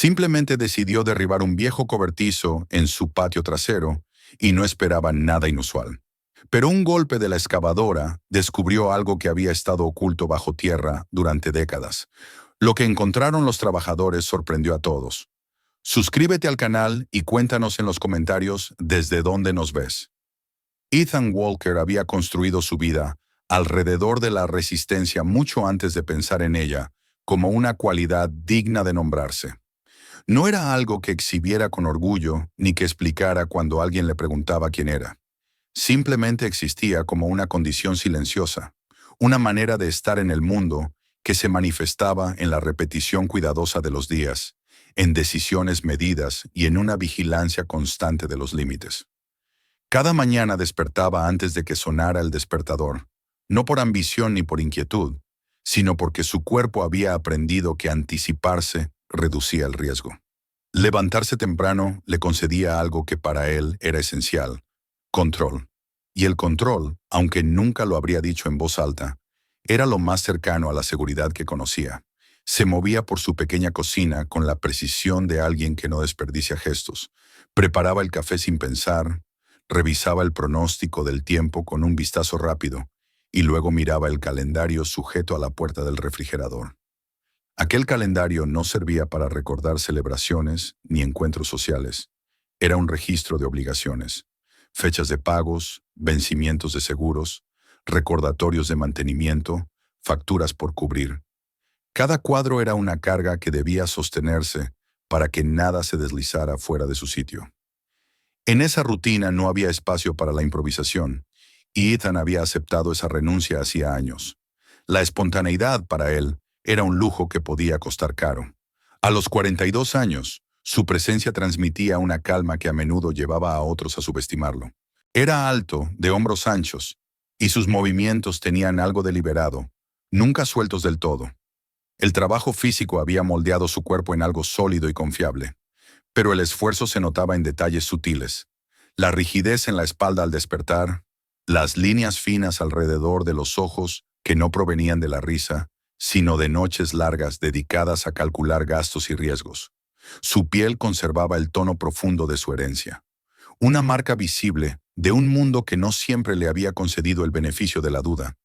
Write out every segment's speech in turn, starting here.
Simplemente decidió derribar un viejo cobertizo en su patio trasero y no esperaba nada inusual. Pero un golpe de la excavadora descubrió algo que había estado oculto bajo tierra durante décadas. Lo que encontraron los trabajadores sorprendió a todos. Suscríbete al canal y cuéntanos en los comentarios desde dónde nos ves. Ethan Walker había construido su vida alrededor de la resistencia mucho antes de pensar en ella como una cualidad digna de nombrarse. No era algo que exhibiera con orgullo ni que explicara cuando alguien le preguntaba quién era. Simplemente existía como una condición silenciosa, una manera de estar en el mundo que se manifestaba en la repetición cuidadosa de los días, en decisiones medidas y en una vigilancia constante de los límites. Cada mañana despertaba antes de que sonara el despertador, no por ambición ni por inquietud, sino porque su cuerpo había aprendido que anticiparse reducía el riesgo. Levantarse temprano le concedía algo que para él era esencial: control. Y el control, aunque nunca lo habría dicho en voz alta, era lo más cercano a la seguridad que conocía. Se movía por su pequeña cocina con la precisión de alguien que no desperdicia gestos. Preparaba el café sin pensar, revisaba el pronóstico del tiempo con un vistazo rápido y luego miraba el calendario sujeto a la puerta del refrigerador. Aquel calendario no servía para recordar celebraciones ni encuentros sociales. Era un registro de obligaciones, fechas de pagos, vencimientos de seguros, recordatorios de mantenimiento, facturas por cubrir. Cada cuadro era una carga que debía sostenerse para que nada se deslizara fuera de su sitio. En esa rutina no había espacio para la improvisación, y Ethan había aceptado esa renuncia hacía años. La espontaneidad para él era un lujo que podía costar caro. A los 42 años, su presencia transmitía una calma que a menudo llevaba a otros a subestimarlo. Era alto, de hombros anchos, y sus movimientos tenían algo deliberado, nunca sueltos del todo. El trabajo físico había moldeado su cuerpo en algo sólido y confiable, pero el esfuerzo se notaba en detalles sutiles: la rigidez en la espalda al despertar, las líneas finas alrededor de los ojos que no provenían de la risa, sino de noches largas dedicadas a calcular gastos y riesgos. Su piel conservaba el tono profundo de su herencia, una marca visible de un mundo que no siempre le había concedido el beneficio de la duda,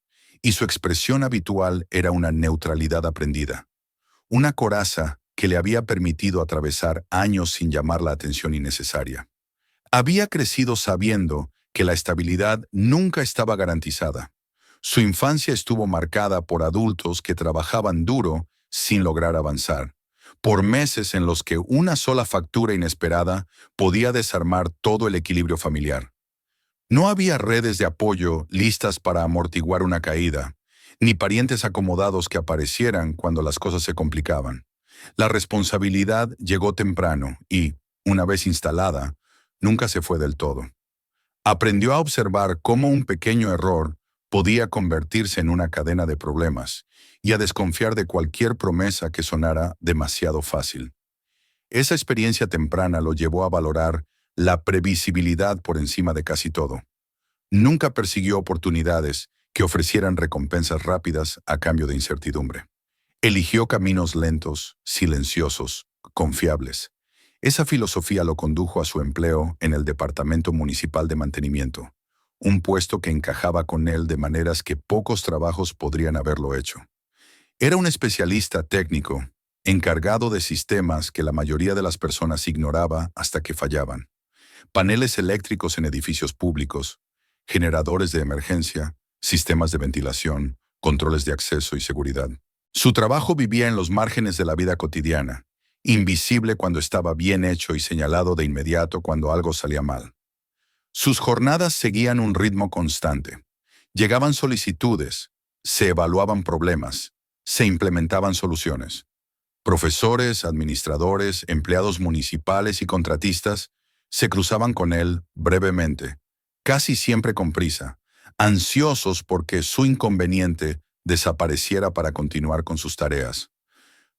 y su expresión habitual era una neutralidad aprendida, una coraza que le había permitido atravesar años sin llamar la atención innecesaria. Había crecido sabiendo que la estabilidad nunca estaba garantizada. Su infancia estuvo marcada por adultos que trabajaban duro sin lograr avanzar, por meses en los que una sola factura inesperada podía desarmar todo el equilibrio familiar. No había redes de apoyo listas para amortiguar una caída, ni parientes acomodados que aparecieran cuando las cosas se complicaban. La responsabilidad llegó temprano y, una vez instalada, nunca se fue del todo. Aprendió a observar cómo un pequeño error podía convertirse en una cadena de problemas y a desconfiar de cualquier promesa que sonara demasiado fácil. Esa experiencia temprana lo llevó a valorar la previsibilidad por encima de casi todo. Nunca persiguió oportunidades que ofrecieran recompensas rápidas a cambio de incertidumbre. Eligió caminos lentos, silenciosos, confiables. Esa filosofía lo condujo a su empleo en el Departamento Municipal de Mantenimiento, un puesto que encajaba con él de maneras que pocos trabajos podrían haberlo hecho. Era un especialista técnico, encargado de sistemas que la mayoría de las personas ignoraba hasta que fallaban: paneles eléctricos en edificios públicos, generadores de emergencia, sistemas de ventilación, controles de acceso y seguridad. Su trabajo vivía en los márgenes de la vida cotidiana, invisible cuando estaba bien hecho y señalado de inmediato cuando algo salía mal. Sus jornadas seguían un ritmo constante. Llegaban solicitudes, se evaluaban problemas, se implementaban soluciones. Profesores, administradores, empleados municipales y contratistas se cruzaban con él brevemente, casi siempre con prisa, ansiosos porque su inconveniente desapareciera para continuar con sus tareas.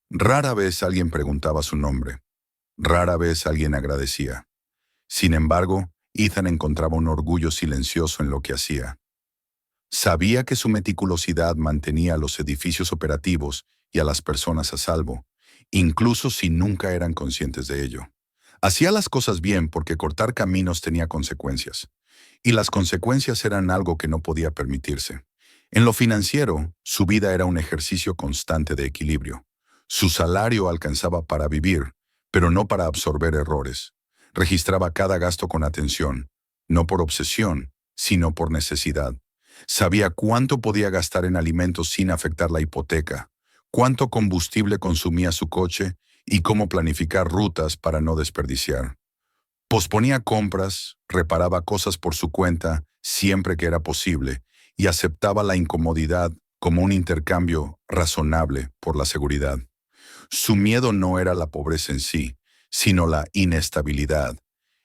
Rara vez alguien preguntaba su nombre. Rara vez alguien agradecía. Sin embargo, Ethan encontraba un orgullo silencioso en lo que hacía. Sabía que su meticulosidad mantenía a los edificios operativos y a las personas a salvo, incluso si nunca eran conscientes de ello. Hacía las cosas bien porque cortar caminos tenía consecuencias, y las consecuencias eran algo que no podía permitirse. En lo financiero, su vida era un ejercicio constante de equilibrio. Su salario alcanzaba para vivir, pero no para absorber errores. Registraba cada gasto con atención, no por obsesión, sino por necesidad. Sabía cuánto podía gastar en alimentos sin afectar la hipoteca, cuánto combustible consumía su coche y cómo planificar rutas para no desperdiciar. Posponía compras, reparaba cosas por su cuenta siempre que era posible y aceptaba la incomodidad como un intercambio razonable por la seguridad. Su miedo no era la pobreza en sí, sino la inestabilidad,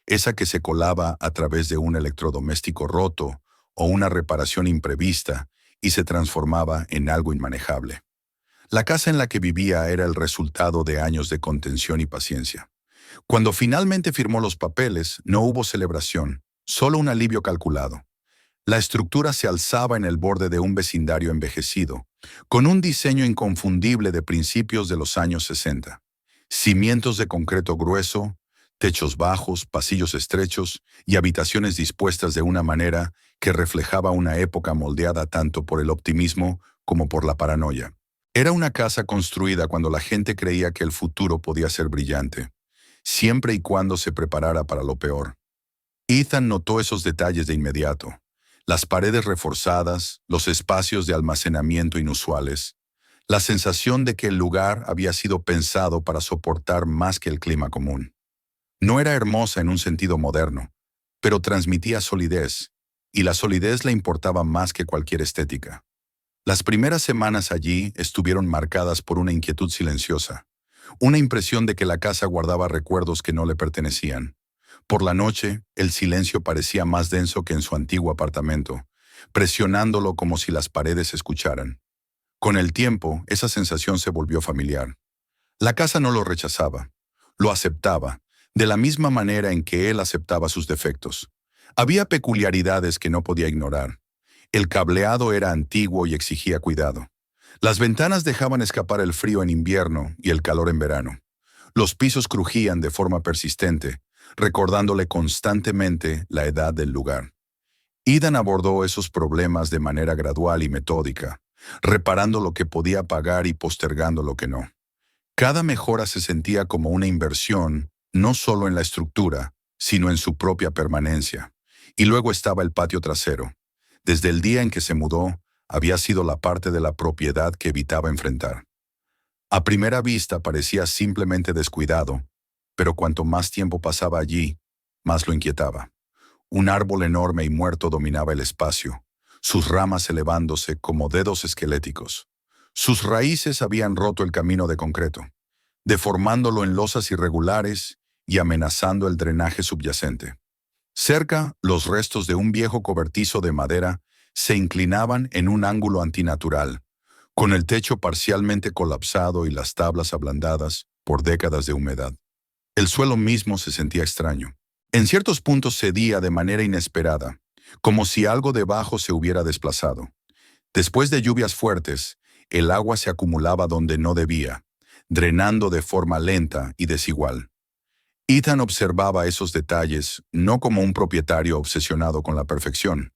esa que se colaba a través de un electrodoméstico roto o una reparación imprevista y se transformaba en algo inmanejable. La casa en la que vivía era el resultado de años de contención y paciencia. Cuando finalmente firmó los papeles, no hubo celebración, solo un alivio calculado. La estructura se alzaba en el borde de un vecindario envejecido, con un diseño inconfundible de principios de los años 60. Cimientos de concreto grueso, techos bajos, pasillos estrechos y habitaciones dispuestas de una manera que reflejaba una época moldeada tanto por el optimismo como por la paranoia. Era una casa construida cuando la gente creía que el futuro podía ser brillante, siempre y cuando se preparara para lo peor. Ethan notó esos detalles de inmediato. Las paredes reforzadas, los espacios de almacenamiento inusuales, la sensación de que el lugar había sido pensado para soportar más que el clima común. No era hermosa en un sentido moderno, pero transmitía solidez, y la solidez le importaba más que cualquier estética. Las primeras semanas allí estuvieron marcadas por una inquietud silenciosa, una impresión de que la casa guardaba recuerdos que no le pertenecían. Por la noche, el silencio parecía más denso que en su antiguo apartamento, presionándolo como si las paredes escucharan. Con el tiempo, esa sensación se volvió familiar. La casa no lo rechazaba, lo aceptaba, de la misma manera en que él aceptaba sus defectos. Había peculiaridades que no podía ignorar. El cableado era antiguo y exigía cuidado. Las ventanas dejaban escapar el frío en invierno y el calor en verano. Los pisos crujían de forma persistente, recordándole constantemente la edad del lugar. Ethan abordó esos problemas de manera gradual y metódica, reparando lo que podía pagar y postergando lo que no. Cada mejora se sentía como una inversión, no solo en la estructura, sino en su propia permanencia. Y luego estaba el patio trasero. Desde el día en que se mudó, había sido la parte de la propiedad que evitaba enfrentar. A primera vista parecía simplemente descuidado, pero cuanto más tiempo pasaba allí, más lo inquietaba. Un árbol enorme y muerto dominaba el espacio, sus ramas elevándose como dedos esqueléticos. Sus raíces habían roto el camino de concreto, deformándolo en losas irregulares y amenazando el drenaje subyacente. Cerca, los restos de un viejo cobertizo de madera se inclinaban en un ángulo antinatural, con el techo parcialmente colapsado y las tablas ablandadas por décadas de humedad. El suelo mismo se sentía extraño. En ciertos puntos cedía de manera inesperada, como si algo debajo se hubiera desplazado. Después de lluvias fuertes, el agua se acumulaba donde no debía, drenando de forma lenta y desigual. Ethan observaba esos detalles no como un propietario obsesionado con la perfección,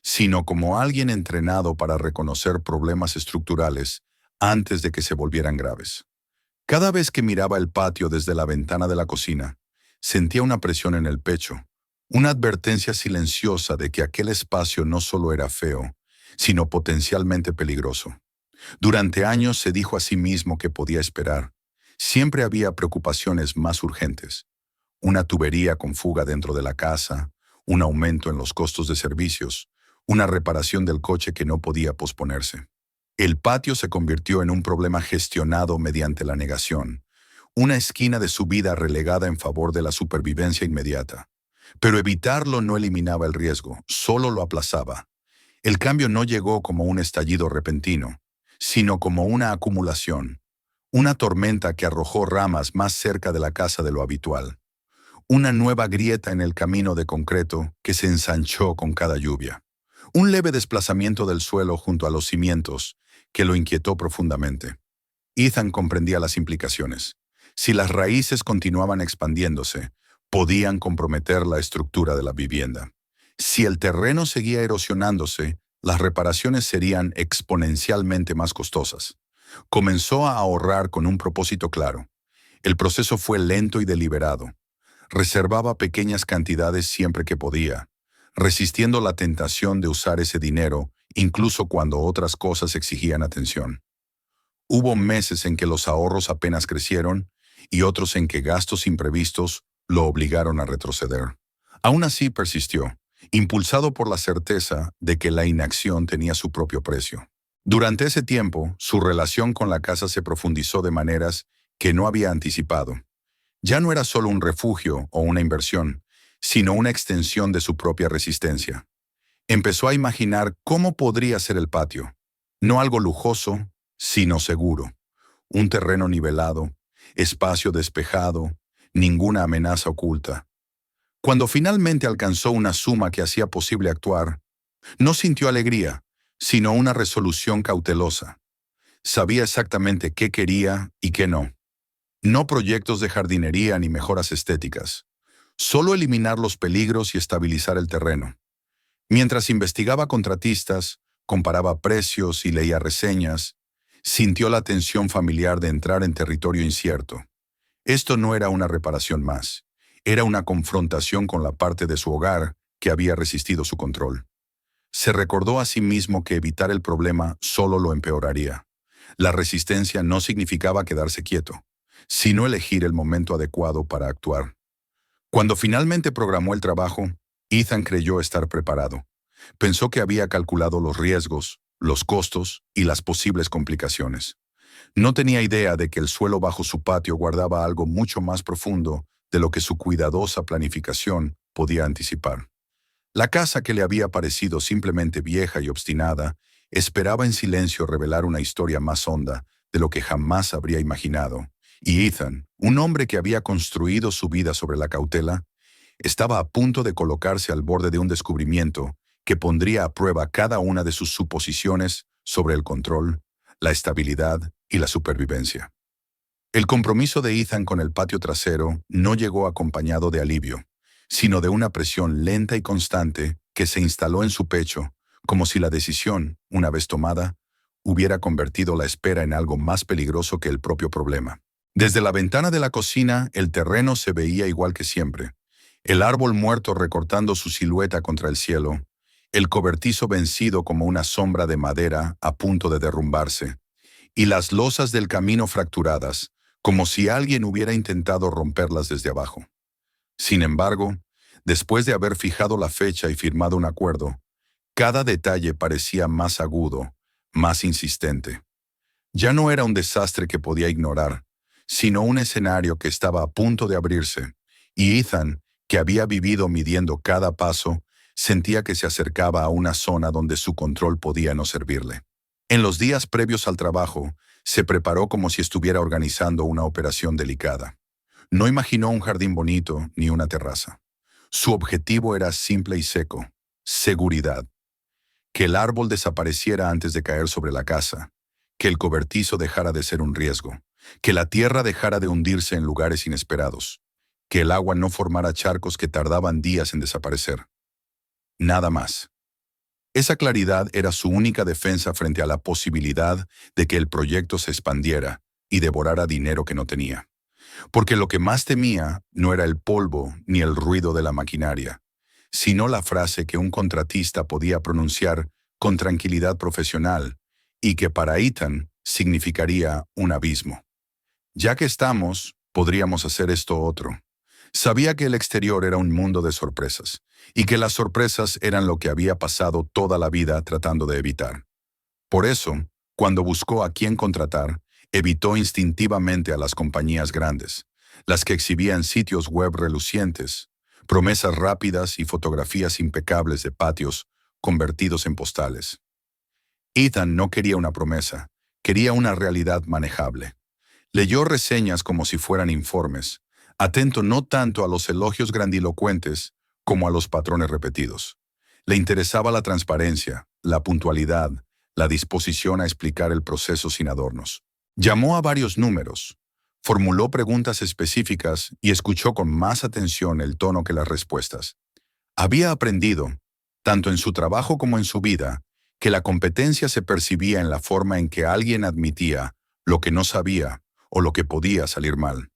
sino como alguien entrenado para reconocer problemas estructurales antes de que se volvieran graves. Cada vez que miraba el patio desde la ventana de la cocina, sentía una presión en el pecho, una advertencia silenciosa de que aquel espacio no solo era feo, sino potencialmente peligroso. Durante años se dijo a sí mismo que podía esperar. Siempre había preocupaciones más urgentes. Una tubería con fuga dentro de la casa, un aumento en los costos de servicios, una reparación del coche que no podía posponerse. El patio se convirtió en un problema gestionado mediante la negación, una esquina de su vida relegada en favor de la supervivencia inmediata. Pero evitarlo no eliminaba el riesgo, solo lo aplazaba. El cambio no llegó como un estallido repentino, sino como una acumulación, una tormenta que arrojó ramas más cerca de la casa de lo habitual, una nueva grieta en el camino de concreto que se ensanchó con cada lluvia, un leve desplazamiento del suelo junto a los cimientos que lo inquietó profundamente. Ethan comprendía las implicaciones. Si las raíces continuaban expandiéndose, podían comprometer la estructura de la vivienda. Si el terreno seguía erosionándose, las reparaciones serían exponencialmente más costosas. Comenzó a ahorrar con un propósito claro. El proceso fue lento y deliberado. Reservaba pequeñas cantidades siempre que podía, resistiendo la tentación de usar ese dinero incluso cuando otras cosas exigían atención. Hubo meses en que los ahorros apenas crecieron y otros en que gastos imprevistos lo obligaron a retroceder. Aún así persistió, impulsado por la certeza de que la inacción tenía su propio precio. Durante ese tiempo, su relación con la casa se profundizó de maneras que no había anticipado. Ya no era solo un refugio o una inversión, sino una extensión de su propia resistencia. Empezó a imaginar cómo podría ser el patio. No algo lujoso, sino seguro. Un terreno nivelado, espacio despejado, ninguna amenaza oculta. Cuando finalmente alcanzó una suma que hacía posible actuar, no sintió alegría, sino una resolución cautelosa. Sabía exactamente qué quería y qué no. No proyectos de jardinería ni mejoras estéticas. Solo eliminar los peligros y estabilizar el terreno. Mientras investigaba contratistas, comparaba precios y leía reseñas, sintió la tensión familiar de entrar en territorio incierto. Esto no era una reparación más. Era una confrontación con la parte de su hogar que había resistido su control. Se recordó a sí mismo que evitar el problema solo lo empeoraría. La resistencia no significaba quedarse quieto, sino elegir el momento adecuado para actuar. Cuando finalmente programó el trabajo, Ethan creyó estar preparado. Pensó que había calculado los riesgos, los costos y las posibles complicaciones. No tenía idea de que el suelo bajo su patio guardaba algo mucho más profundo de lo que su cuidadosa planificación podía anticipar. La casa, que le había parecido simplemente vieja y obstinada, esperaba en silencio revelar una historia más honda de lo que jamás habría imaginado. Y Ethan, un hombre que había construido su vida sobre la cautela, estaba a punto de colocarse al borde de un descubrimiento que pondría a prueba cada una de sus suposiciones sobre el control, la estabilidad y la supervivencia. El compromiso de Ethan con el patio trasero no llegó acompañado de alivio, sino de una presión lenta y constante que se instaló en su pecho, como si la decisión, una vez tomada, hubiera convertido la espera en algo más peligroso que el propio problema. Desde la ventana de la cocina, el terreno se veía igual que siempre. El árbol muerto recortando su silueta contra el cielo, el cobertizo vencido como una sombra de madera a punto de derrumbarse, y las losas del camino fracturadas, como si alguien hubiera intentado romperlas desde abajo. Sin embargo, después de haber fijado la fecha y firmado un acuerdo, cada detalle parecía más agudo, más insistente. Ya no era un desastre que podía ignorar, sino un escenario que estaba a punto de abrirse, y Ethan, que había vivido midiendo cada paso, sentía que se acercaba a una zona donde su control podía no servirle. En los días previos al trabajo, se preparó como si estuviera organizando una operación delicada. No imaginó un jardín bonito ni una terraza. Su objetivo era simple y seco: seguridad. Que el árbol desapareciera antes de caer sobre la casa, que el cobertizo dejara de ser un riesgo, que la tierra dejara de hundirse en lugares inesperados, que el agua no formara charcos que tardaban días en desaparecer. Nada más. Esa claridad era su única defensa frente a la posibilidad de que el proyecto se expandiera y devorara dinero que no tenía. Porque lo que más temía no era el polvo ni el ruido de la maquinaria, sino la frase que un contratista podía pronunciar con tranquilidad profesional y que para Ethan significaría un abismo. Ya que estamos, podríamos hacer esto otro. Sabía que el exterior era un mundo de sorpresas, y que las sorpresas eran lo que había pasado toda la vida tratando de evitar. Por eso, cuando buscó a quién contratar, evitó instintivamente a las compañías grandes, las que exhibían sitios web relucientes, promesas rápidas y fotografías impecables de patios convertidos en postales. Ethan no quería una promesa, quería una realidad manejable. Leyó reseñas como si fueran informes, atento no tanto a los elogios grandilocuentes como a los patrones repetidos. Le interesaba la transparencia, la puntualidad, la disposición a explicar el proceso sin adornos. Llamó a varios números, formuló preguntas específicas y escuchó con más atención el tono que las respuestas. Había aprendido, tanto en su trabajo como en su vida, que la competencia se percibía en la forma en que alguien admitía lo que no sabía o lo que podía salir mal.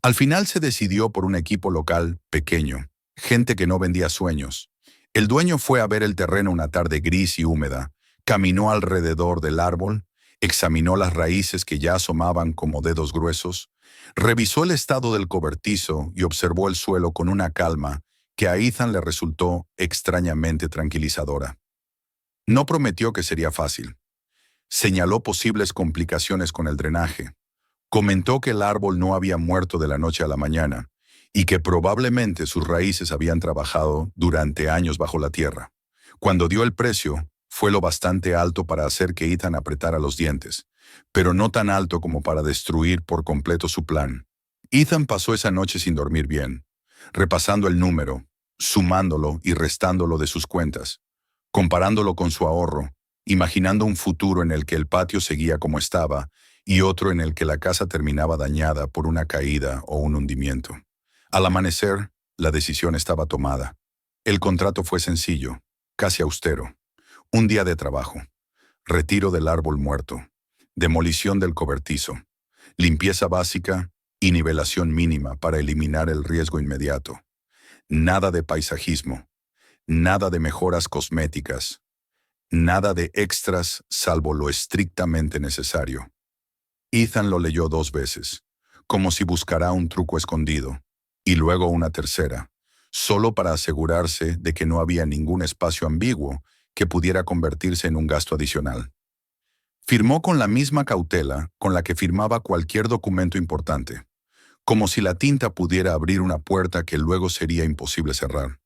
Al final se decidió por un equipo local pequeño, gente que no vendía sueños. El dueño fue a ver el terreno una tarde gris y húmeda, caminó alrededor del árbol, examinó las raíces que ya asomaban como dedos gruesos, revisó el estado del cobertizo y observó el suelo con una calma que a Ethan le resultó extrañamente tranquilizadora. No prometió que sería fácil. Señaló posibles complicaciones con el drenaje. Comentó que el árbol no había muerto de la noche a la mañana y que probablemente sus raíces habían trabajado durante años bajo la tierra. Cuando dio el precio, fue lo bastante alto para hacer que Ethan apretara los dientes, pero no tan alto como para destruir por completo su plan. Ethan pasó esa noche sin dormir bien, repasando el número, sumándolo y restándolo de sus cuentas, comparándolo con su ahorro, imaginando un futuro en el que el patio seguía como estaba y otro en el que la casa terminaba dañada por una caída o un hundimiento. Al amanecer, la decisión estaba tomada. El contrato fue sencillo, casi austero. Un día de trabajo, retiro del árbol muerto, demolición del cobertizo, limpieza básica y nivelación mínima para eliminar el riesgo inmediato. Nada de paisajismo, nada de mejoras cosméticas, nada de extras salvo lo estrictamente necesario. Ethan lo leyó 2 veces, como si buscara un truco escondido, y luego una tercera, solo para asegurarse de que no había ningún espacio ambiguo que pudiera convertirse en un gasto adicional. Firmó con la misma cautela con la que firmaba cualquier documento importante, como si la tinta pudiera abrir una puerta que luego sería imposible cerrar.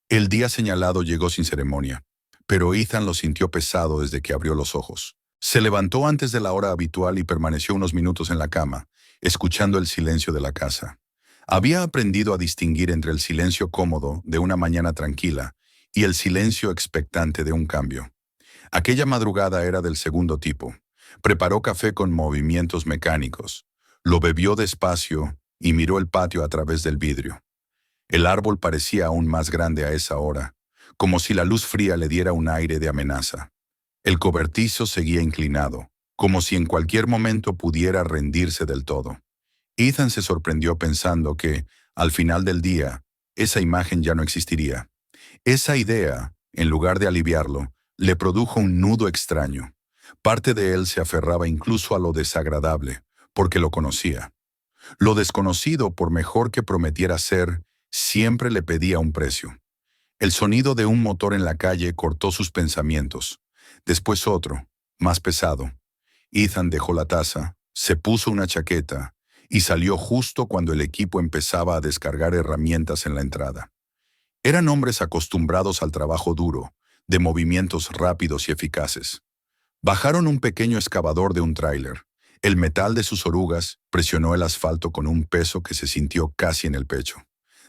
El día señalado llegó sin ceremonia, pero Ethan lo sintió pesado desde que abrió los ojos. Se levantó antes de la hora habitual y permaneció unos minutos en la cama, escuchando el silencio de la casa. Había aprendido a distinguir entre el silencio cómodo de una mañana tranquila y el silencio expectante de un cambio. Aquella madrugada era del segundo tipo. Preparó café con movimientos mecánicos, lo bebió despacio y miró el patio a través del vidrio. El árbol parecía aún más grande a esa hora, como si la luz fría le diera un aire de amenaza. El cobertizo seguía inclinado, como si en cualquier momento pudiera rendirse del todo. Ethan se sorprendió pensando que, al final del día, esa imagen ya no existiría. Esa idea, en lugar de aliviarlo, le produjo un nudo extraño. Parte de él se aferraba incluso a lo desagradable, porque lo conocía. Lo desconocido, por mejor que prometiera ser, siempre le pedía un precio. El sonido de un motor en la calle cortó sus pensamientos. Después otro, más pesado. Ethan dejó la taza, se puso una chaqueta y salió justo cuando el equipo empezaba a descargar herramientas en la entrada. Eran hombres acostumbrados al trabajo duro, de movimientos rápidos y eficaces. Bajaron un pequeño excavador de un tráiler. El metal de sus orugas presionó el asfalto con un peso que se sintió casi en el pecho.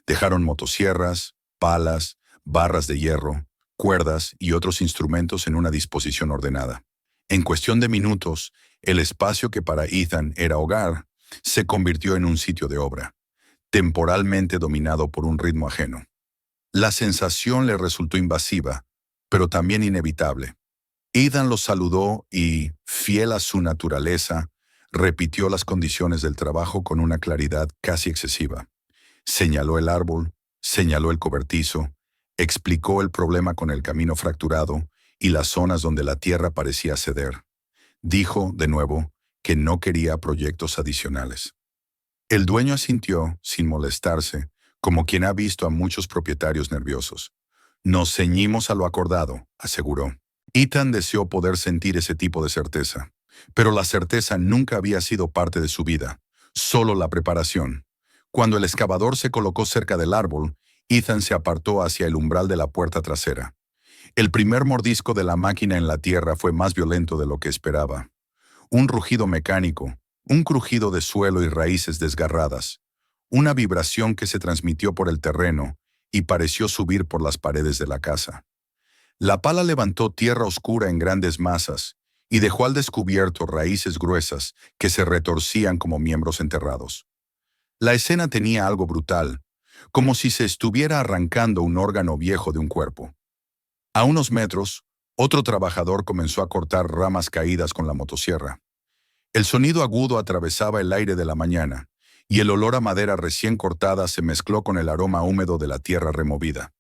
Dejaron motosierras, palas, barras de hierro, cuerdas y otros instrumentos en una disposición ordenada. En cuestión de minutos, el espacio que para Ethan era hogar se convirtió en un sitio de obra, temporalmente dominado por un ritmo ajeno. La sensación le resultó invasiva, pero también inevitable. Ethan los saludó y, fiel a su naturaleza, repitió las condiciones del trabajo con una claridad casi excesiva. Señaló el árbol, señaló el cobertizo, explicó el problema con el camino fracturado y las zonas donde la tierra parecía ceder. Dijo, de nuevo, que no quería proyectos adicionales. El dueño asintió, sin molestarse, como quien ha visto a muchos propietarios nerviosos. Nos ceñimos a lo acordado, aseguró. Ethan deseó poder sentir ese tipo de certeza, pero la certeza nunca había sido parte de su vida, solo la preparación. Cuando el excavador se colocó cerca del árbol, Ethan se apartó hacia el umbral de la puerta trasera. El primer mordisco de la máquina en la tierra fue más violento de lo que esperaba. Un rugido mecánico, un crujido de suelo y raíces desgarradas, una vibración que se transmitió por el terreno y pareció subir por las paredes de la casa. La pala levantó tierra oscura en grandes masas, y dejó al descubierto raíces gruesas que se retorcían como miembros enterrados. La escena tenía algo brutal, como si se estuviera arrancando un órgano viejo de un cuerpo. A unos metros, otro trabajador comenzó a cortar ramas caídas con la motosierra. El sonido agudo atravesaba el aire de la mañana, y el olor a madera recién cortada se mezcló con el aroma húmedo de la tierra removida.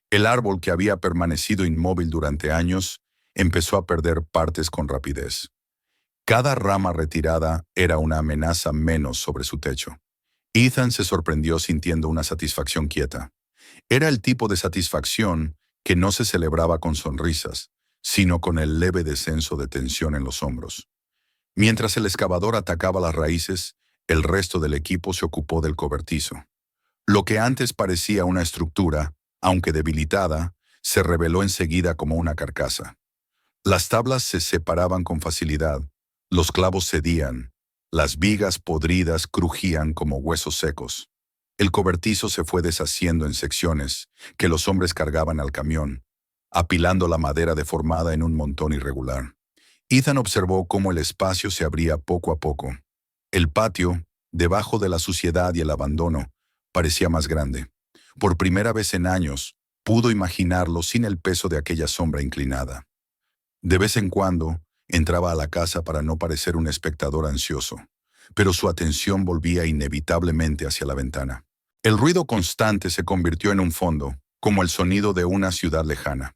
El árbol, que había permanecido inmóvil durante años, empezó a perder partes con rapidez. Cada rama retirada era una amenaza menos sobre su techo. Ethan se sorprendió sintiendo una satisfacción quieta. Era el tipo de satisfacción que no se celebraba con sonrisas, sino con el leve descenso de tensión en los hombros. Mientras el excavador atacaba las raíces, el resto del equipo se ocupó del cobertizo. Lo que antes parecía una estructura, aunque debilitada, se reveló enseguida como una carcasa. Las tablas se separaban con facilidad, los clavos cedían, las vigas podridas crujían como huesos secos. El cobertizo se fue deshaciendo en secciones que los hombres cargaban al camión, apilando la madera deformada en un montón irregular. Ethan observó cómo el espacio se abría poco a poco. El patio, debajo de la suciedad y el abandono, parecía más grande. Por primera vez en años, pudo imaginarlo sin el peso de aquella sombra inclinada. De vez en cuando, entraba a la casa para no parecer un espectador ansioso, pero su atención volvía inevitablemente hacia la ventana. El ruido constante se convirtió en un fondo, como el sonido de una ciudad lejana.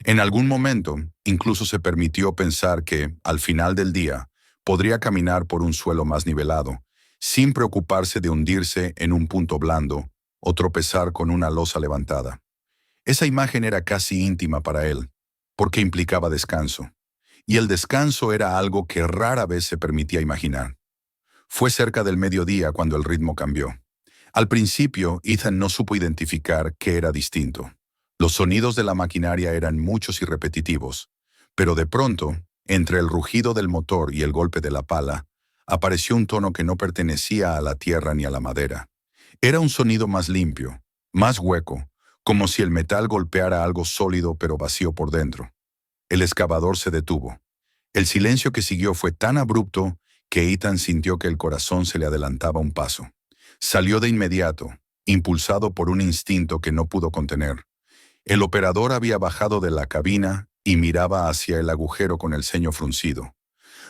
En algún momento, incluso se permitió pensar que, al final del día, podría caminar por un suelo más nivelado, sin preocuparse de hundirse en un punto blando o tropezar con una losa levantada. Esa imagen era casi íntima para él, porque implicaba descanso, y el descanso era algo que rara vez se permitía imaginar. Fue cerca del mediodía cuando el ritmo cambió. Al principio, Ethan no supo identificar qué era distinto. Los sonidos de la maquinaria eran muchos y repetitivos, pero de pronto, entre el rugido del motor y el golpe de la pala, apareció un tono que no pertenecía a la tierra ni a la madera. Era un sonido más limpio, más hueco, como si el metal golpeara algo sólido pero vacío por dentro. El excavador se detuvo. El silencio que siguió fue tan abrupto que Ethan sintió que el corazón se le adelantaba un paso. Salió de inmediato, impulsado por un instinto que no pudo contener. El operador había bajado de la cabina y miraba hacia el agujero con el ceño fruncido.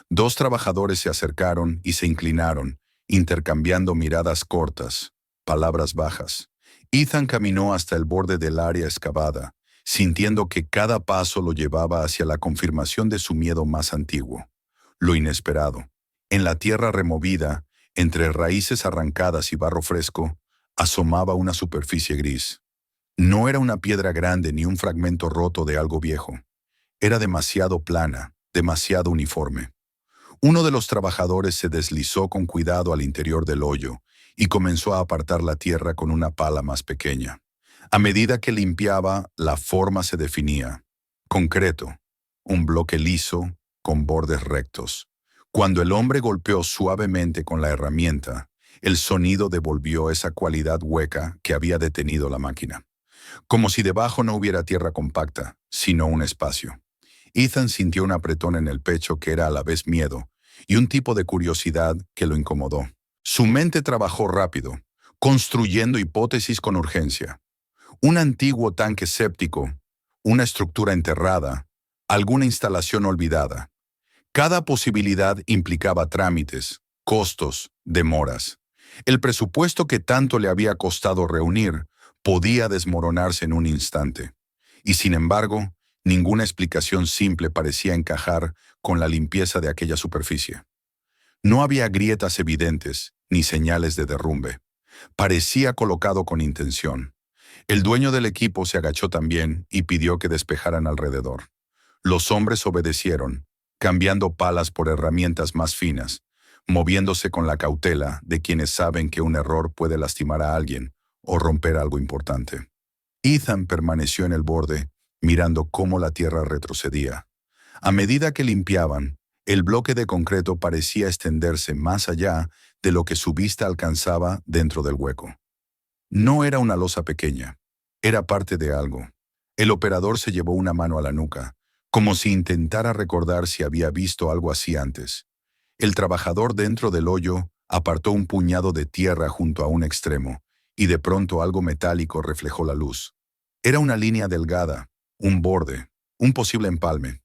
Dos trabajadores se acercaron y se inclinaron, intercambiando miradas cortas, palabras bajas. Ethan caminó hasta el borde del área excavada, sintiendo que cada paso lo llevaba hacia la confirmación de su miedo más antiguo, lo inesperado. En la tierra removida, entre raíces arrancadas y barro fresco, asomaba una superficie gris. No era una piedra grande ni un fragmento roto de algo viejo. Era demasiado plana, demasiado uniforme. Uno de los trabajadores se deslizó con cuidado al interior del hoyo y comenzó a apartar la tierra con una pala más pequeña. A medida que limpiaba, la forma se definía. Concreto, un bloque liso, con bordes rectos. Cuando el hombre golpeó suavemente con la herramienta, el sonido devolvió esa cualidad hueca que había detenido la máquina. Como si debajo no hubiera tierra compacta, sino un espacio. Ethan sintió un apretón en el pecho que era a la vez miedo, y un tipo de curiosidad que lo incomodó. Su mente trabajó rápido, construyendo hipótesis con urgencia. Un antiguo tanque séptico, una estructura enterrada, alguna instalación olvidada. Cada posibilidad implicaba trámites, costos, demoras. El presupuesto que tanto le había costado reunir podía desmoronarse en un instante. Y sin embargo, ninguna explicación simple parecía encajar con la limpieza de aquella superficie. No había grietas evidentes, ni señales de derrumbe. Parecía colocado con intención. El dueño del equipo se agachó también y pidió que despejaran alrededor. Los hombres obedecieron, cambiando palas por herramientas más finas, moviéndose con la cautela de quienes saben que un error puede lastimar a alguien o romper algo importante. Ethan permaneció en el borde, mirando cómo la tierra retrocedía. A medida que limpiaban, el bloque de concreto parecía extenderse más allá de lo que su vista alcanzaba dentro del hueco. No era una losa pequeña, era parte de algo. El operador se llevó una mano a la nuca, como si intentara recordar si había visto algo así antes. El trabajador dentro del hoyo apartó un puñado de tierra junto a un extremo, y de pronto algo metálico reflejó la luz. Era una línea delgada, un borde, un posible empalme.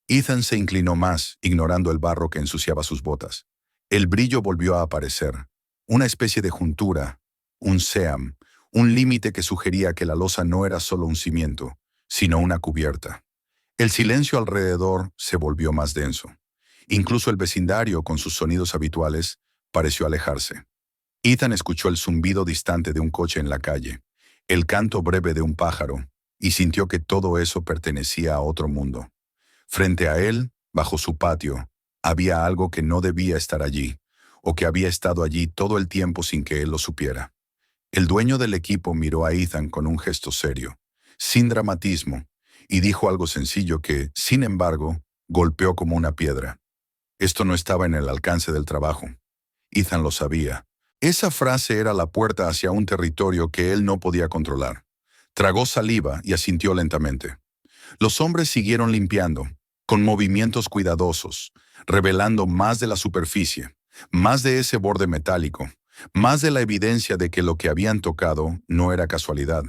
Ethan se inclinó más, ignorando el barro que ensuciaba sus botas. El brillo volvió a aparecer, una especie de juntura, un seam, un límite que sugería que la losa no era solo un cimiento, sino una cubierta. El silencio alrededor se volvió más denso. Incluso el vecindario, con sus sonidos habituales, pareció alejarse. Ethan escuchó el zumbido distante de un coche en la calle, el canto breve de un pájaro, y sintió que todo eso pertenecía a otro mundo. Frente a él, bajo su patio, había algo que no debía estar allí, o que había estado allí todo el tiempo sin que él lo supiera. El dueño del equipo miró a Ethan con un gesto serio, sin dramatismo, y dijo algo sencillo que, sin embargo, golpeó como una piedra. Esto no estaba en el alcance del trabajo. Ethan lo sabía. Esa frase era la puerta hacia un territorio que él no podía controlar. Tragó saliva y asintió lentamente. Los hombres siguieron limpiando, con movimientos cuidadosos, revelando más de la superficie, más de ese borde metálico, más de la evidencia de que lo que habían tocado no era casualidad.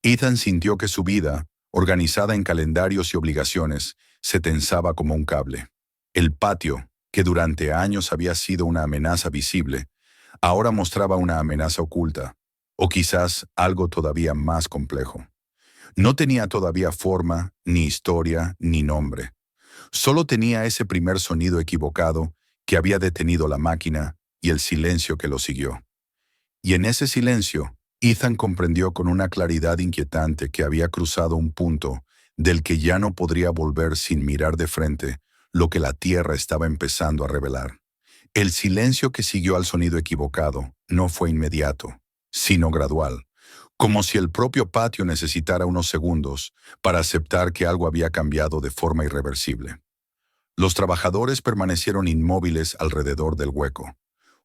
Ethan sintió que su vida, organizada en calendarios y obligaciones, se tensaba como un cable. El patio, que durante años había sido una amenaza visible, ahora mostraba una amenaza oculta, o quizás algo todavía más complejo. No tenía todavía forma, ni historia, ni nombre. Solo tenía ese primer sonido equivocado que había detenido la máquina y el silencio que lo siguió. Y en ese silencio, Ethan comprendió con una claridad inquietante que había cruzado un punto del que ya no podría volver sin mirar de frente lo que la tierra estaba empezando a revelar. El silencio que siguió al sonido equivocado no fue inmediato, sino gradual, como si el propio patio necesitara unos segundos para aceptar que algo había cambiado de forma irreversible. Los trabajadores permanecieron inmóviles alrededor del hueco,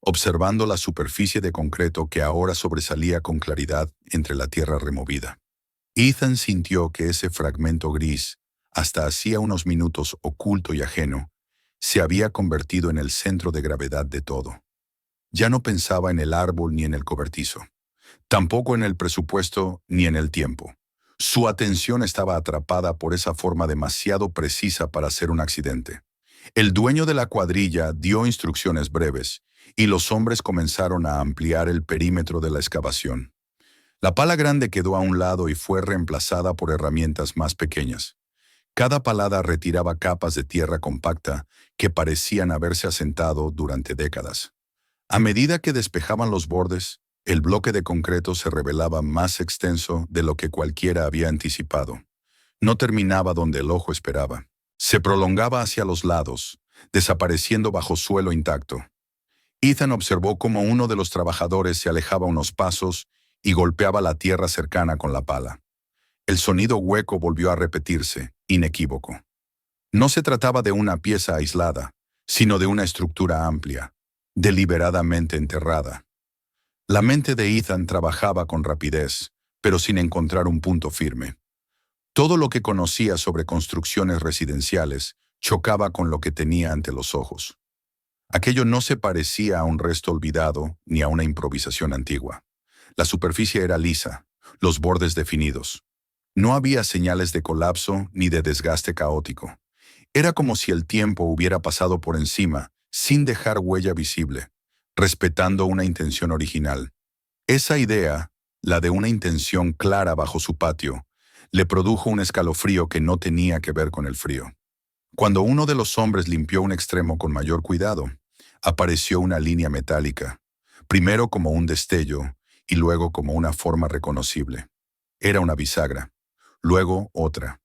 observando la superficie de concreto que ahora sobresalía con claridad entre la tierra removida. Ethan sintió que ese fragmento gris, hasta hacía unos minutos oculto y ajeno, se había convertido en el centro de gravedad de todo. Ya no pensaba en el árbol ni en el cobertizo, tampoco en el presupuesto ni en el tiempo. Su atención estaba atrapada por esa forma demasiado precisa para ser un accidente. El dueño de la cuadrilla dio instrucciones breves, y los hombres comenzaron a ampliar el perímetro de la excavación. La pala grande quedó a un lado y fue reemplazada por herramientas más pequeñas. Cada palada retiraba capas de tierra compacta que parecían haberse asentado durante décadas. A medida que despejaban los bordes, el bloque de concreto se revelaba más extenso de lo que cualquiera había anticipado. No terminaba donde el ojo esperaba. Se prolongaba hacia los lados, desapareciendo bajo suelo intacto. Ethan observó cómo uno de los trabajadores se alejaba unos pasos y golpeaba la tierra cercana con la pala. El sonido hueco volvió a repetirse, inequívoco. No se trataba de una pieza aislada, sino de una estructura amplia, deliberadamente enterrada. La mente de Ethan trabajaba con rapidez, pero sin encontrar un punto firme. Todo lo que conocía sobre construcciones residenciales chocaba con lo que tenía ante los ojos. Aquello no se parecía a un resto olvidado ni a una improvisación antigua. La superficie era lisa, los bordes definidos. No había señales de colapso ni de desgaste caótico. Era como si el tiempo hubiera pasado por encima, sin dejar huella visible, respetando una intención original. Esa idea, la de una intención clara bajo su patio, le produjo un escalofrío que no tenía que ver con el frío. Cuando uno de los hombres limpió un extremo con mayor cuidado, apareció una línea metálica, primero como un destello y luego como una forma reconocible. Era una bisagra, luego otra.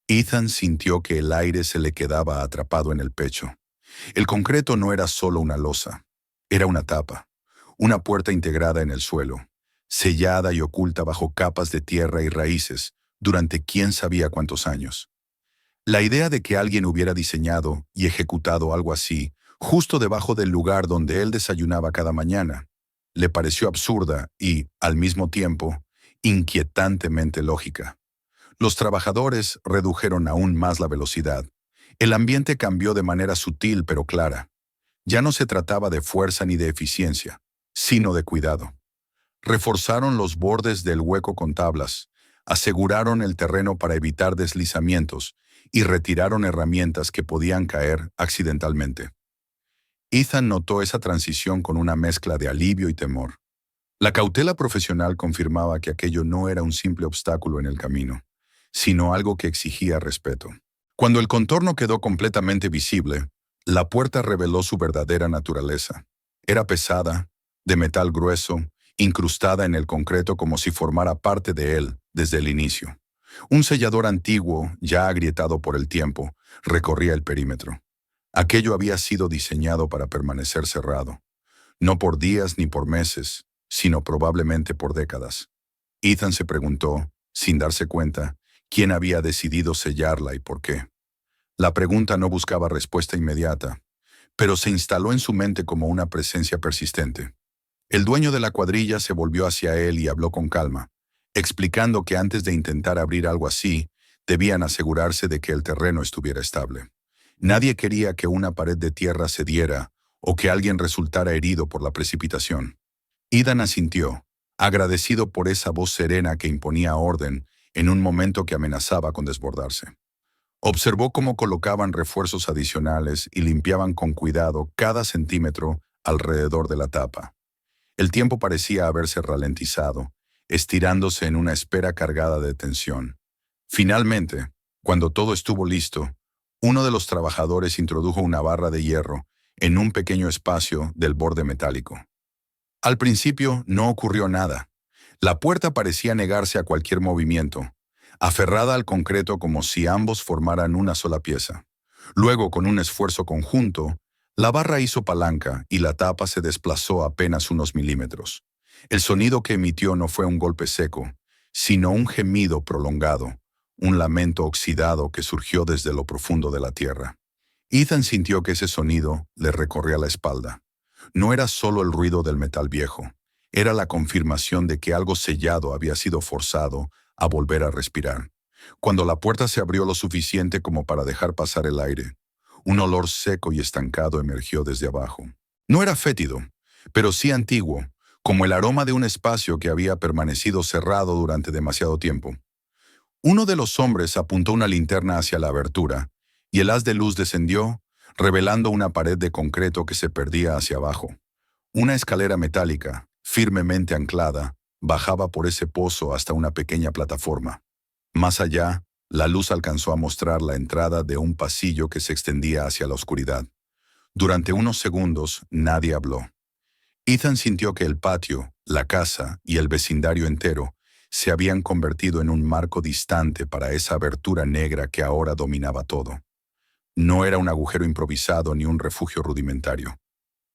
Ethan sintió que el aire se le quedaba atrapado en el pecho. El concreto no era solo una losa, era una tapa, una puerta integrada en el suelo, sellada y oculta bajo capas de tierra y raíces durante quién sabía cuántos años. La idea de que alguien hubiera diseñado y ejecutado algo así, justo debajo del lugar donde él desayunaba cada mañana, le pareció absurda y, al mismo tiempo, inquietantemente lógica. Los trabajadores redujeron aún más la velocidad. El ambiente cambió de manera sutil pero clara. Ya no se trataba de fuerza ni de eficiencia, sino de cuidado. Reforzaron los bordes del hueco con tablas, aseguraron el terreno para evitar deslizamientos y retiraron herramientas que podían caer accidentalmente. Ethan notó esa transición con una mezcla de alivio y temor. La cautela profesional confirmaba que aquello no era un simple obstáculo en el camino, sino algo que exigía respeto. Cuando el contorno quedó completamente visible, la puerta reveló su verdadera naturaleza. Era pesada, de metal grueso, incrustada en el concreto como si formara parte de él desde el inicio. Un sellador antiguo, ya agrietado por el tiempo, recorría el perímetro. Aquello había sido diseñado para permanecer cerrado, no por días ni por meses, sino probablemente por décadas. Ethan se preguntó, sin darse cuenta, quién había decidido sellarla y por qué. La pregunta no buscaba respuesta inmediata, pero se instaló en su mente como una presencia persistente. El dueño de la cuadrilla se volvió hacia él y habló con calma, explicando que antes de intentar abrir algo así, debían asegurarse de que el terreno estuviera estable. Nadie quería que una pared de tierra cediera o que alguien resultara herido por la precipitación. Ethan asintió, agradecido por esa voz serena que imponía orden en un momento que amenazaba con desbordarse. Observó cómo colocaban refuerzos adicionales y limpiaban con cuidado cada centímetro alrededor de la tapa. El tiempo parecía haberse ralentizado, estirándose en una espera cargada de tensión. Finalmente, cuando todo estuvo listo, uno de los trabajadores introdujo una barra de hierro en un pequeño espacio del borde metálico. Al principio no ocurrió nada. La puerta parecía negarse a cualquier movimiento, aferrada al concreto como si ambos formaran una sola pieza. Luego, con un esfuerzo conjunto, la barra hizo palanca y la tapa se desplazó apenas unos milímetros. El sonido que emitió no fue un golpe seco, sino un gemido prolongado, un lamento oxidado que surgió desde lo profundo de la tierra. Ethan sintió que ese sonido le recorría la espalda. No era solo el ruido del metal viejo, era la confirmación de que algo sellado había sido forzado a volver a respirar. Cuando la puerta se abrió lo suficiente como para dejar pasar el aire, un olor seco y estancado emergió desde abajo. No era fétido, pero sí antiguo, como el aroma de un espacio que había permanecido cerrado durante demasiado tiempo. Uno de los hombres apuntó una linterna hacia la abertura, y el haz de luz descendió, revelando una pared de concreto que se perdía hacia abajo. Una escalera metálica, firmemente anclada, bajaba por ese pozo hasta una pequeña plataforma. Más allá, la luz alcanzó a mostrar la entrada de un pasillo que se extendía hacia la oscuridad. Durante unos segundos, nadie habló. Ethan sintió que el patio, la casa y el vecindario entero se habían convertido en un marco distante para esa abertura negra que ahora dominaba todo. No era un agujero improvisado ni un refugio rudimentario.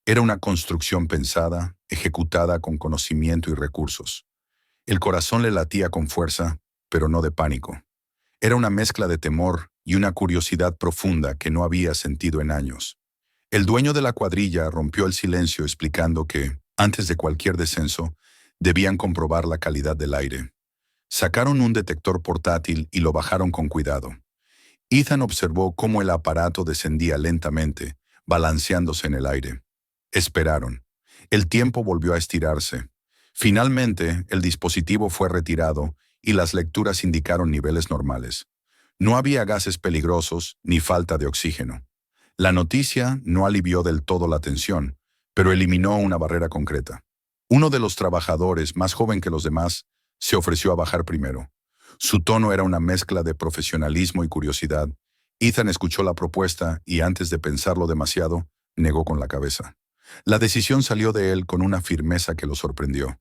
Era una construcción pensada, ejecutada con conocimiento y recursos. El corazón le latía con fuerza, pero no de pánico. Era una mezcla de temor y una curiosidad profunda que no había sentido en años. El dueño de la cuadrilla rompió el silencio explicando que, antes de cualquier descenso, debían comprobar la calidad del aire. Sacaron un detector portátil y lo bajaron con cuidado. Ethan observó cómo el aparato descendía lentamente, balanceándose en el aire. Esperaron. El tiempo volvió a estirarse. Finalmente, el dispositivo fue retirado y las lecturas indicaron niveles normales. No había gases peligrosos ni falta de oxígeno. La noticia no alivió del todo la tensión, pero eliminó una barrera concreta. Uno de los trabajadores, más joven que los demás, se ofreció a bajar primero. Su tono era una mezcla de profesionalismo y curiosidad. Ethan escuchó la propuesta y, antes de pensarlo demasiado, negó con la cabeza. La decisión salió de él con una firmeza que lo sorprendió.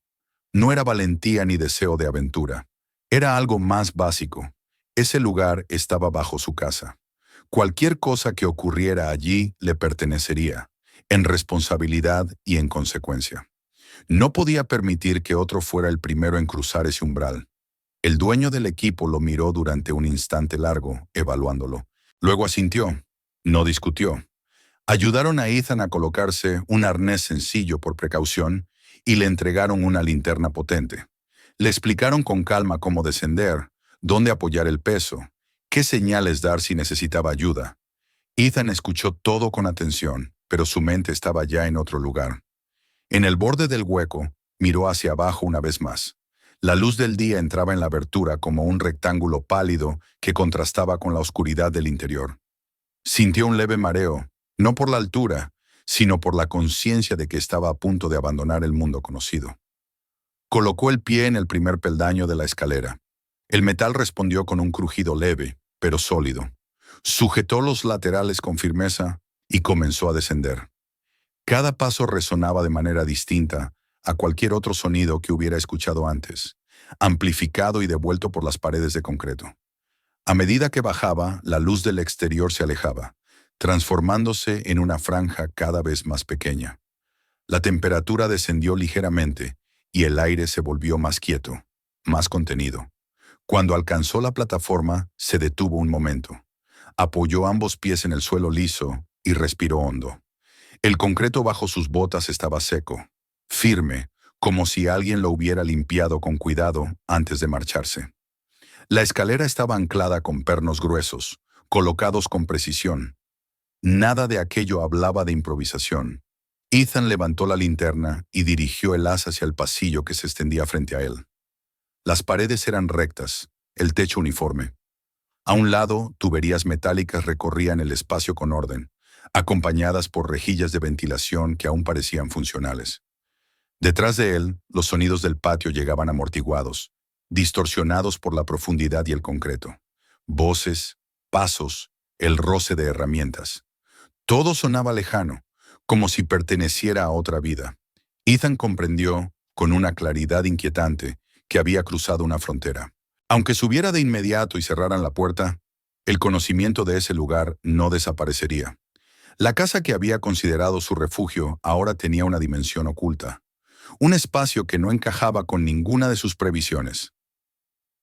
No era valentía ni deseo de aventura. Era algo más básico. Ese lugar estaba bajo su casa. Cualquier cosa que ocurriera allí le pertenecería, en responsabilidad y en consecuencia. No podía permitir que otro fuera el primero en cruzar ese umbral. El dueño del equipo lo miró durante un instante largo, evaluándolo. Luego asintió. No discutió. Ayudaron a Ethan a colocarse un arnés sencillo por precaución y le entregaron una linterna potente. Le explicaron con calma cómo descender, dónde apoyar el peso, qué señales dar si necesitaba ayuda. Ethan escuchó todo con atención, pero su mente estaba ya en otro lugar. En el borde del hueco, miró hacia abajo una vez más. La luz del día entraba en la abertura como un rectángulo pálido que contrastaba con la oscuridad del interior. Sintió un leve mareo, no por la altura, sino por la conciencia de que estaba a punto de abandonar el mundo conocido. Colocó el pie en el primer peldaño de la escalera. El metal respondió con un crujido leve, pero sólido. Sujetó los laterales con firmeza y comenzó a descender. Cada paso resonaba de manera distinta a cualquier otro sonido que hubiera escuchado antes, amplificado y devuelto por las paredes de concreto. A medida que bajaba, la luz del exterior se alejaba, transformándose en una franja cada vez más pequeña. La temperatura descendió ligeramente y el aire se volvió más quieto, más contenido. Cuando alcanzó la plataforma, se detuvo un momento. Apoyó ambos pies en el suelo liso y respiró hondo. El concreto bajo sus botas estaba seco, firme, como si alguien lo hubiera limpiado con cuidado antes de marcharse. La escalera estaba anclada con pernos gruesos, colocados con precisión. Nada de aquello hablaba de improvisación. Ethan levantó la linterna y dirigió el haz hacia el pasillo que se extendía frente a él. Las paredes eran rectas, el techo uniforme. A un lado, tuberías metálicas recorrían el espacio con orden, acompañadas por rejillas de ventilación que aún parecían funcionales. Detrás de él, los sonidos del patio llegaban amortiguados, distorsionados por la profundidad y el concreto. Voces, pasos, el roce de herramientas. Todo sonaba lejano, como si perteneciera a otra vida. Ethan comprendió, con una claridad inquietante, que había cruzado una frontera. Aunque subiera de inmediato y cerraran la puerta, el conocimiento de ese lugar no desaparecería. La casa que había considerado su refugio ahora tenía una dimensión oculta, un espacio que no encajaba con ninguna de sus previsiones.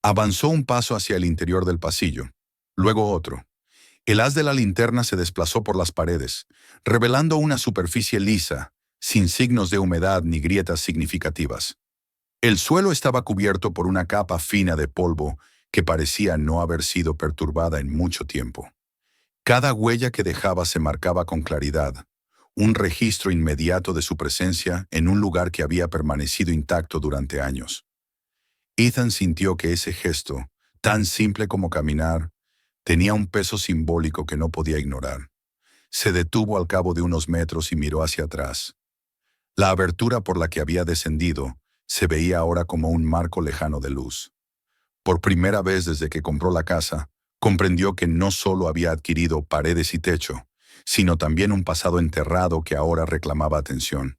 Avanzó un paso hacia el interior del pasillo, luego otro. El haz de la linterna se desplazó por las paredes, revelando una superficie lisa, sin signos de humedad ni grietas significativas. El suelo estaba cubierto por una capa fina de polvo que parecía no haber sido perturbada en mucho tiempo. Cada huella que dejaba se marcaba con claridad, un registro inmediato de su presencia en un lugar que había permanecido intacto durante años. Ethan sintió que ese gesto, tan simple como caminar, tenía un peso simbólico que no podía ignorar. Se detuvo al cabo de unos metros y miró hacia atrás. La abertura por la que había descendido se veía ahora como un marco lejano de luz. Por primera vez desde que compró la casa, comprendió que no solo había adquirido paredes y techo, sino también un pasado enterrado que ahora reclamaba atención.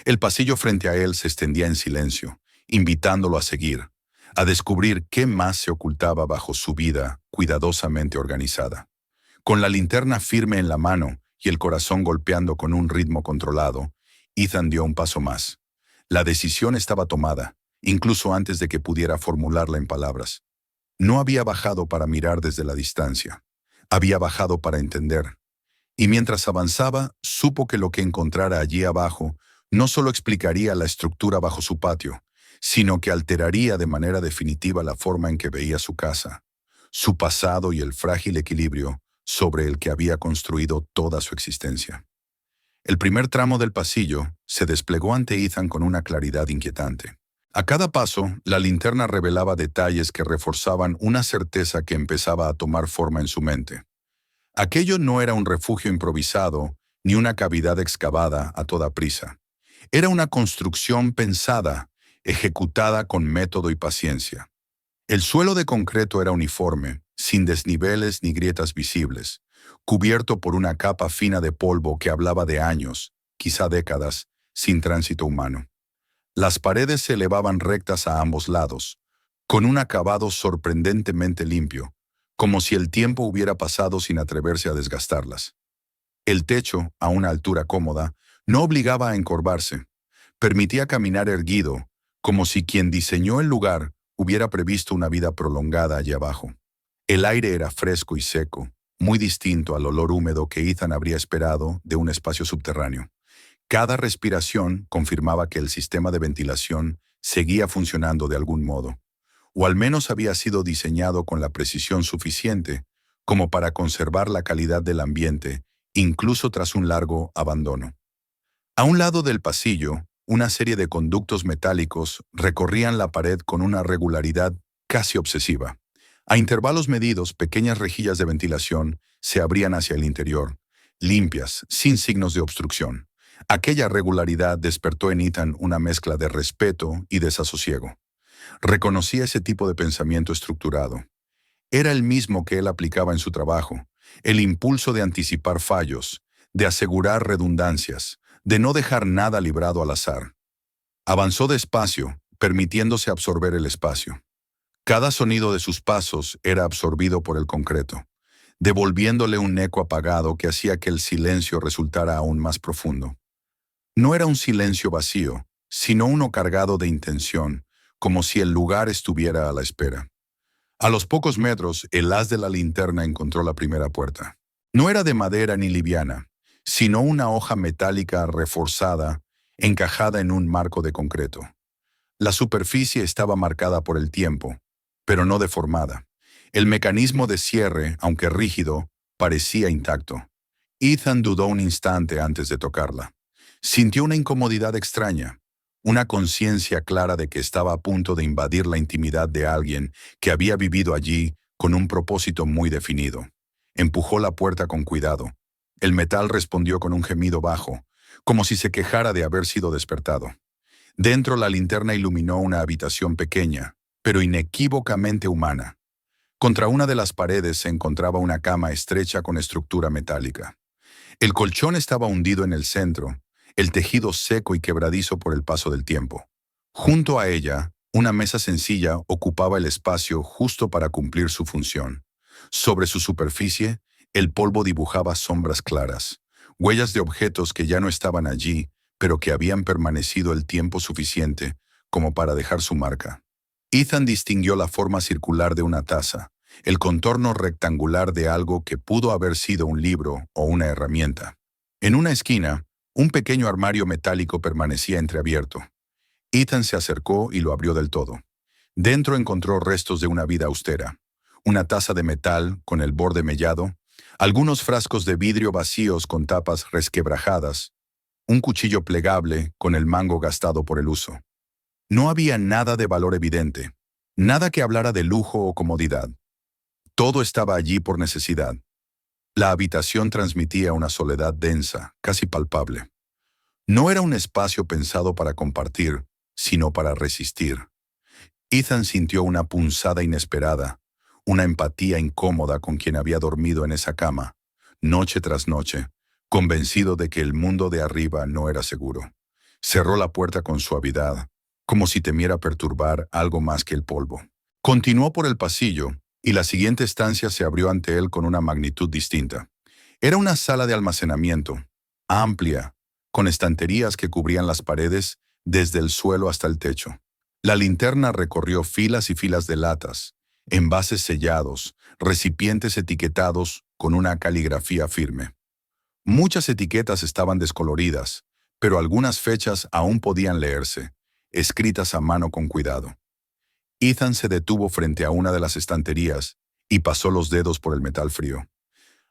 El pasillo frente a él se extendía en silencio, invitándolo a seguir, a descubrir qué más se ocultaba bajo su vida cuidadosamente organizada. Con la linterna firme en la mano y el corazón golpeando con un ritmo controlado, Ethan dio un paso más. La decisión estaba tomada, incluso antes de que pudiera formularla en palabras. No había bajado para mirar desde la distancia. Había bajado para entender. Y mientras avanzaba, supo que lo que encontrara allí abajo no solo explicaría la estructura bajo su patio, sino que alteraría de manera definitiva la forma en que veía su casa, su pasado y el frágil equilibrio sobre el que había construido toda su existencia. El primer tramo del pasillo se desplegó ante Ethan con una claridad inquietante. A cada paso, la linterna revelaba detalles que reforzaban una certeza que empezaba a tomar forma en su mente. Aquello no era un refugio improvisado, ni una cavidad excavada a toda prisa. Era una construcción pensada, ejecutada con método y paciencia. El suelo de concreto era uniforme, sin desniveles ni grietas visibles, cubierto por una capa fina de polvo que hablaba de años, quizá décadas, sin tránsito humano. Las paredes se elevaban rectas a ambos lados, con un acabado sorprendentemente limpio, como si el tiempo hubiera pasado sin atreverse a desgastarlas. El techo, a una altura cómoda, no obligaba a encorvarse, permitía caminar erguido, como si quien diseñó el lugar hubiera previsto una vida prolongada allí abajo. El aire era fresco y seco, muy distinto al olor húmedo que Ethan habría esperado de un espacio subterráneo. Cada respiración confirmaba que el sistema de ventilación seguía funcionando de algún modo. o al menos había sido diseñado con la precisión suficiente como para conservar la calidad del ambiente, incluso tras un largo abandono. A un lado del pasillo, una serie de conductos metálicos recorrían la pared con una regularidad casi obsesiva. A intervalos medidos, pequeñas rejillas de ventilación se abrían hacia el interior, limpias, sin signos de obstrucción. Aquella regularidad despertó en Ethan una mezcla de respeto y desasosiego. Reconocía ese tipo de pensamiento estructurado. Era el mismo que él aplicaba en su trabajo, el impulso de anticipar fallos, de asegurar redundancias, de no dejar nada librado al azar. Avanzó despacio, permitiéndose absorber el espacio. Cada sonido de sus pasos era absorbido por el concreto, devolviéndole un eco apagado que hacía que el silencio resultara aún más profundo. No era un silencio vacío, sino uno cargado de intención, como si el lugar estuviera a la espera. A los pocos metros, el haz de la linterna encontró la primera puerta. No era de madera ni liviana, sino una hoja metálica reforzada, encajada en un marco de concreto. La superficie estaba marcada por el tiempo, pero no deformada. El mecanismo de cierre, aunque rígido, parecía intacto. Ethan dudó un instante antes de tocarla. Sintió una incomodidad extraña, una conciencia clara de que estaba a punto de invadir la intimidad de alguien que había vivido allí con un propósito muy definido. Empujó la puerta con cuidado. El metal respondió con un gemido bajo, como si se quejara de haber sido despertado. Dentro la linterna iluminó una habitación pequeña, pero inequívocamente humana. Contra una de las paredes se encontraba una cama estrecha con estructura metálica. El colchón estaba hundido en el centro, el tejido seco y quebradizo por el paso del tiempo. Junto a ella, una mesa sencilla ocupaba el espacio justo para cumplir su función. Sobre su superficie, el polvo dibujaba sombras claras, huellas de objetos que ya no estaban allí, pero que habían permanecido el tiempo suficiente como para dejar su marca. Ethan distinguió la forma circular de una taza, el contorno rectangular de algo que pudo haber sido un libro o una herramienta. En una esquina, un pequeño armario metálico permanecía entreabierto. Ethan se acercó y lo abrió del todo. Dentro encontró restos de una vida austera. Una taza de metal con el borde mellado, algunos frascos de vidrio vacíos con tapas resquebrajadas, un cuchillo plegable con el mango gastado por el uso. No había nada de valor evidente, nada que hablara de lujo o comodidad. Todo estaba allí por necesidad. La habitación transmitía una soledad densa, casi palpable. No era un espacio pensado para compartir, sino para resistir. Ethan sintió una punzada inesperada, una empatía incómoda con quien había dormido en esa cama, noche tras noche, convencido de que el mundo de arriba no era seguro. Cerró la puerta con suavidad, como si temiera perturbar algo más que el polvo. Continuó por el pasillo, y la siguiente estancia se abrió ante él con una magnitud distinta. Era una sala de almacenamiento, amplia, con estanterías que cubrían las paredes desde el suelo hasta el techo. La linterna recorrió filas y filas de latas, envases sellados, recipientes etiquetados con una caligrafía firme. Muchas etiquetas estaban descoloridas, pero algunas fechas aún podían leerse, escritas a mano con cuidado. Ethan se detuvo frente a una de las estanterías y pasó los dedos por el metal frío.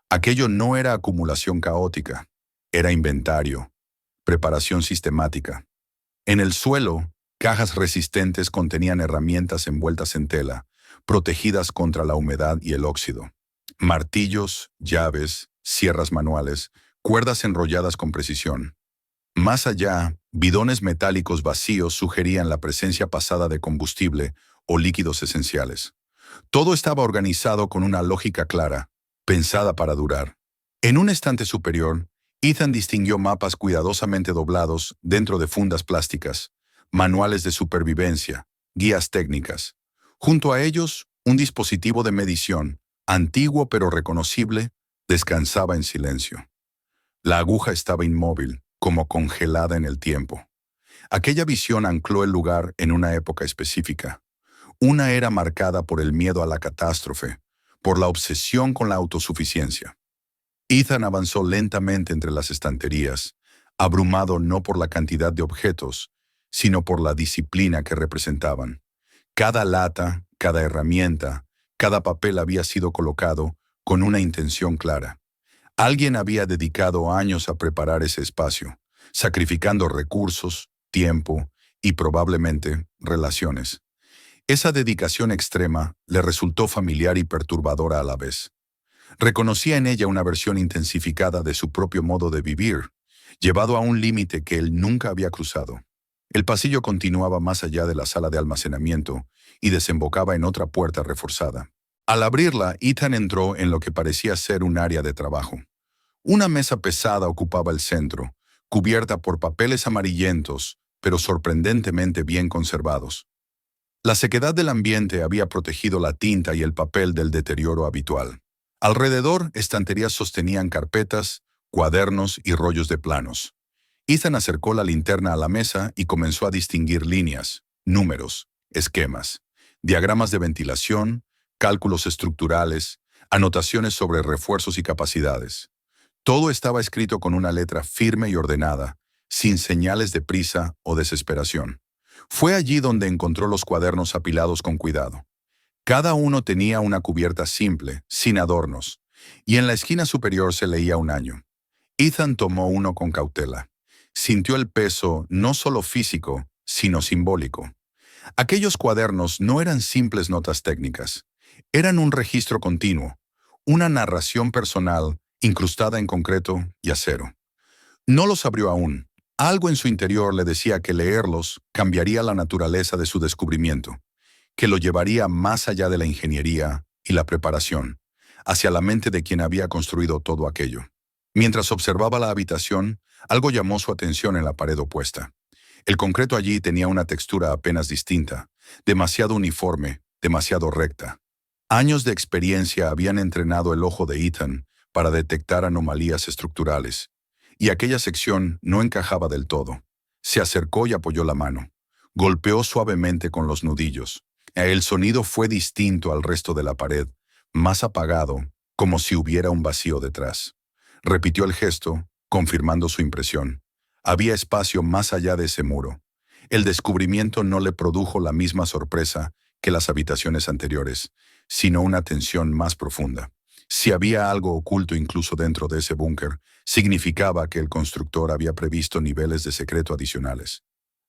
Aquello no era acumulación caótica, era inventario, preparación sistemática. En el suelo, cajas resistentes contenían herramientas envueltas en tela, protegidas contra la humedad y el óxido. Martillos, llaves, sierras manuales, cuerdas enrolladas con precisión. Más allá, bidones metálicos vacíos sugerían la presencia pasada de combustible o líquidos esenciales. Todo estaba organizado con una lógica clara, pensada para durar. En un estante superior, Ethan distinguió mapas cuidadosamente doblados dentro de fundas plásticas, manuales de supervivencia, guías técnicas. Junto a ellos, un dispositivo de medición, antiguo pero reconocible, descansaba en silencio. La aguja estaba inmóvil, como congelada en el tiempo. Aquella visión ancló el lugar en una época específica. Una era marcada por el miedo a la catástrofe, por la obsesión con la autosuficiencia. Ethan avanzó lentamente entre las estanterías, abrumado no por la cantidad de objetos, sino por la disciplina que representaban. Cada lata, cada herramienta, cada papel había sido colocado con una intención clara. Alguien había dedicado años a preparar ese espacio, sacrificando recursos, tiempo y probablemente relaciones. Esa dedicación extrema le resultó familiar y perturbadora a la vez. Reconocía en ella una versión intensificada de su propio modo de vivir, llevado a un límite que él nunca había cruzado. El pasillo continuaba más allá de la sala de almacenamiento y desembocaba en otra puerta reforzada. Al abrirla, Ethan entró en lo que parecía ser un área de trabajo. Una mesa pesada ocupaba el centro, cubierta por papeles amarillentos, pero sorprendentemente bien conservados. La sequedad del ambiente había protegido la tinta y el papel del deterioro habitual. Alrededor, estanterías sostenían carpetas, cuadernos y rollos de planos. Ethan acercó la linterna a la mesa y comenzó a distinguir líneas, números, esquemas, diagramas de ventilación, cálculos estructurales, anotaciones sobre refuerzos y capacidades. Todo estaba escrito con una letra firme y ordenada, sin señales de prisa o desesperación. Fue allí donde encontró los cuadernos apilados con cuidado. Cada uno tenía una cubierta simple, sin adornos, y en la esquina superior se leía un año. Ethan tomó uno con cautela. Sintió el peso no solo físico, sino simbólico. Aquellos cuadernos no eran simples notas técnicas. Eran un registro continuo, una narración personal incrustada en concreto y acero. No los abrió aún. Algo en su interior le decía que leerlos cambiaría la naturaleza de su descubrimiento, que lo llevaría más allá de la ingeniería y la preparación, hacia la mente de quien había construido todo aquello. Mientras observaba la habitación, algo llamó su atención en la pared opuesta. El concreto allí tenía una textura apenas distinta, demasiado uniforme, demasiado recta. Años de experiencia habían entrenado el ojo de Ethan para detectar anomalías estructurales, y aquella sección no encajaba del todo. Se acercó y apoyó la mano. Golpeó suavemente con los nudillos. El sonido fue distinto al resto de la pared, más apagado, como si hubiera un vacío detrás. Repitió el gesto, confirmando su impresión. Había espacio más allá de ese muro. El descubrimiento no le produjo la misma sorpresa que las habitaciones anteriores, sino una tensión más profunda. Si había algo oculto incluso dentro de ese búnker, significaba que el constructor había previsto niveles de secreto adicionales.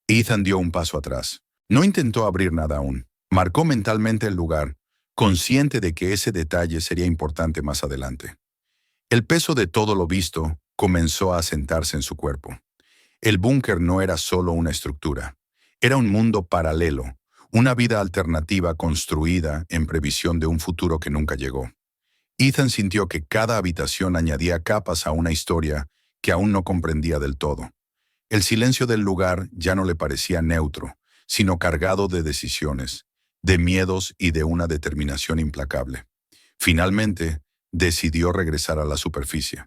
Ethan dio un paso atrás. No intentó abrir nada aún. Marcó mentalmente el lugar, consciente de que ese detalle sería importante más adelante. El peso de todo lo visto comenzó a asentarse en su cuerpo. El búnker no era solo una estructura. Era un mundo paralelo, una vida alternativa construida en previsión de un futuro que nunca llegó. Ethan sintió que cada habitación añadía capas a una historia que aún no comprendía del todo. El silencio del lugar ya no le parecía neutro, sino cargado de decisiones, de miedos y de una determinación implacable. Finalmente, decidió regresar a la superficie.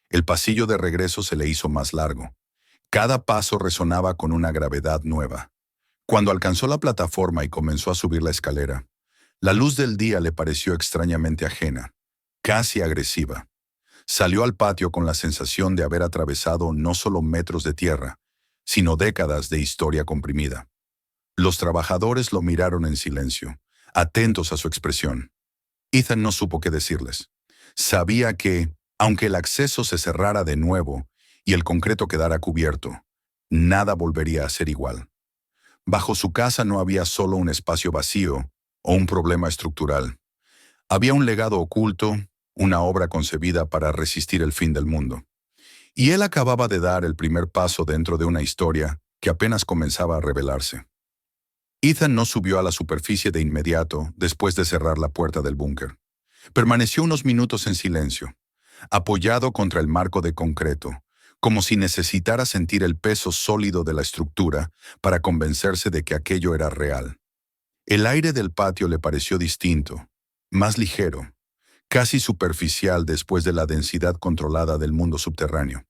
El pasillo de regreso se le hizo más largo. Cada paso resonaba con una gravedad nueva. Cuando alcanzó la plataforma y comenzó a subir la escalera, la luz del día le pareció extrañamente ajena, casi agresiva. Salió al patio con la sensación de haber atravesado no solo metros de tierra, sino décadas de historia comprimida. Los trabajadores lo miraron en silencio, atentos a su expresión. Ethan no supo qué decirles. Sabía que, aunque el acceso se cerrara de nuevo y el concreto quedara cubierto, nada volvería a ser igual. Bajo su casa no había solo un espacio vacío o un problema estructural. Había un legado oculto, una obra concebida para resistir el fin del mundo. Y él acababa de dar el primer paso dentro de una historia que apenas comenzaba a revelarse. Ethan no subió a la superficie de inmediato después de cerrar la puerta del búnker. Permaneció unos minutos en silencio, apoyado contra el marco de concreto, como si necesitara sentir el peso sólido de la estructura para convencerse de que aquello era real. El aire del patio le pareció distinto, más ligero, casi superficial después de la densidad controlada del mundo subterráneo.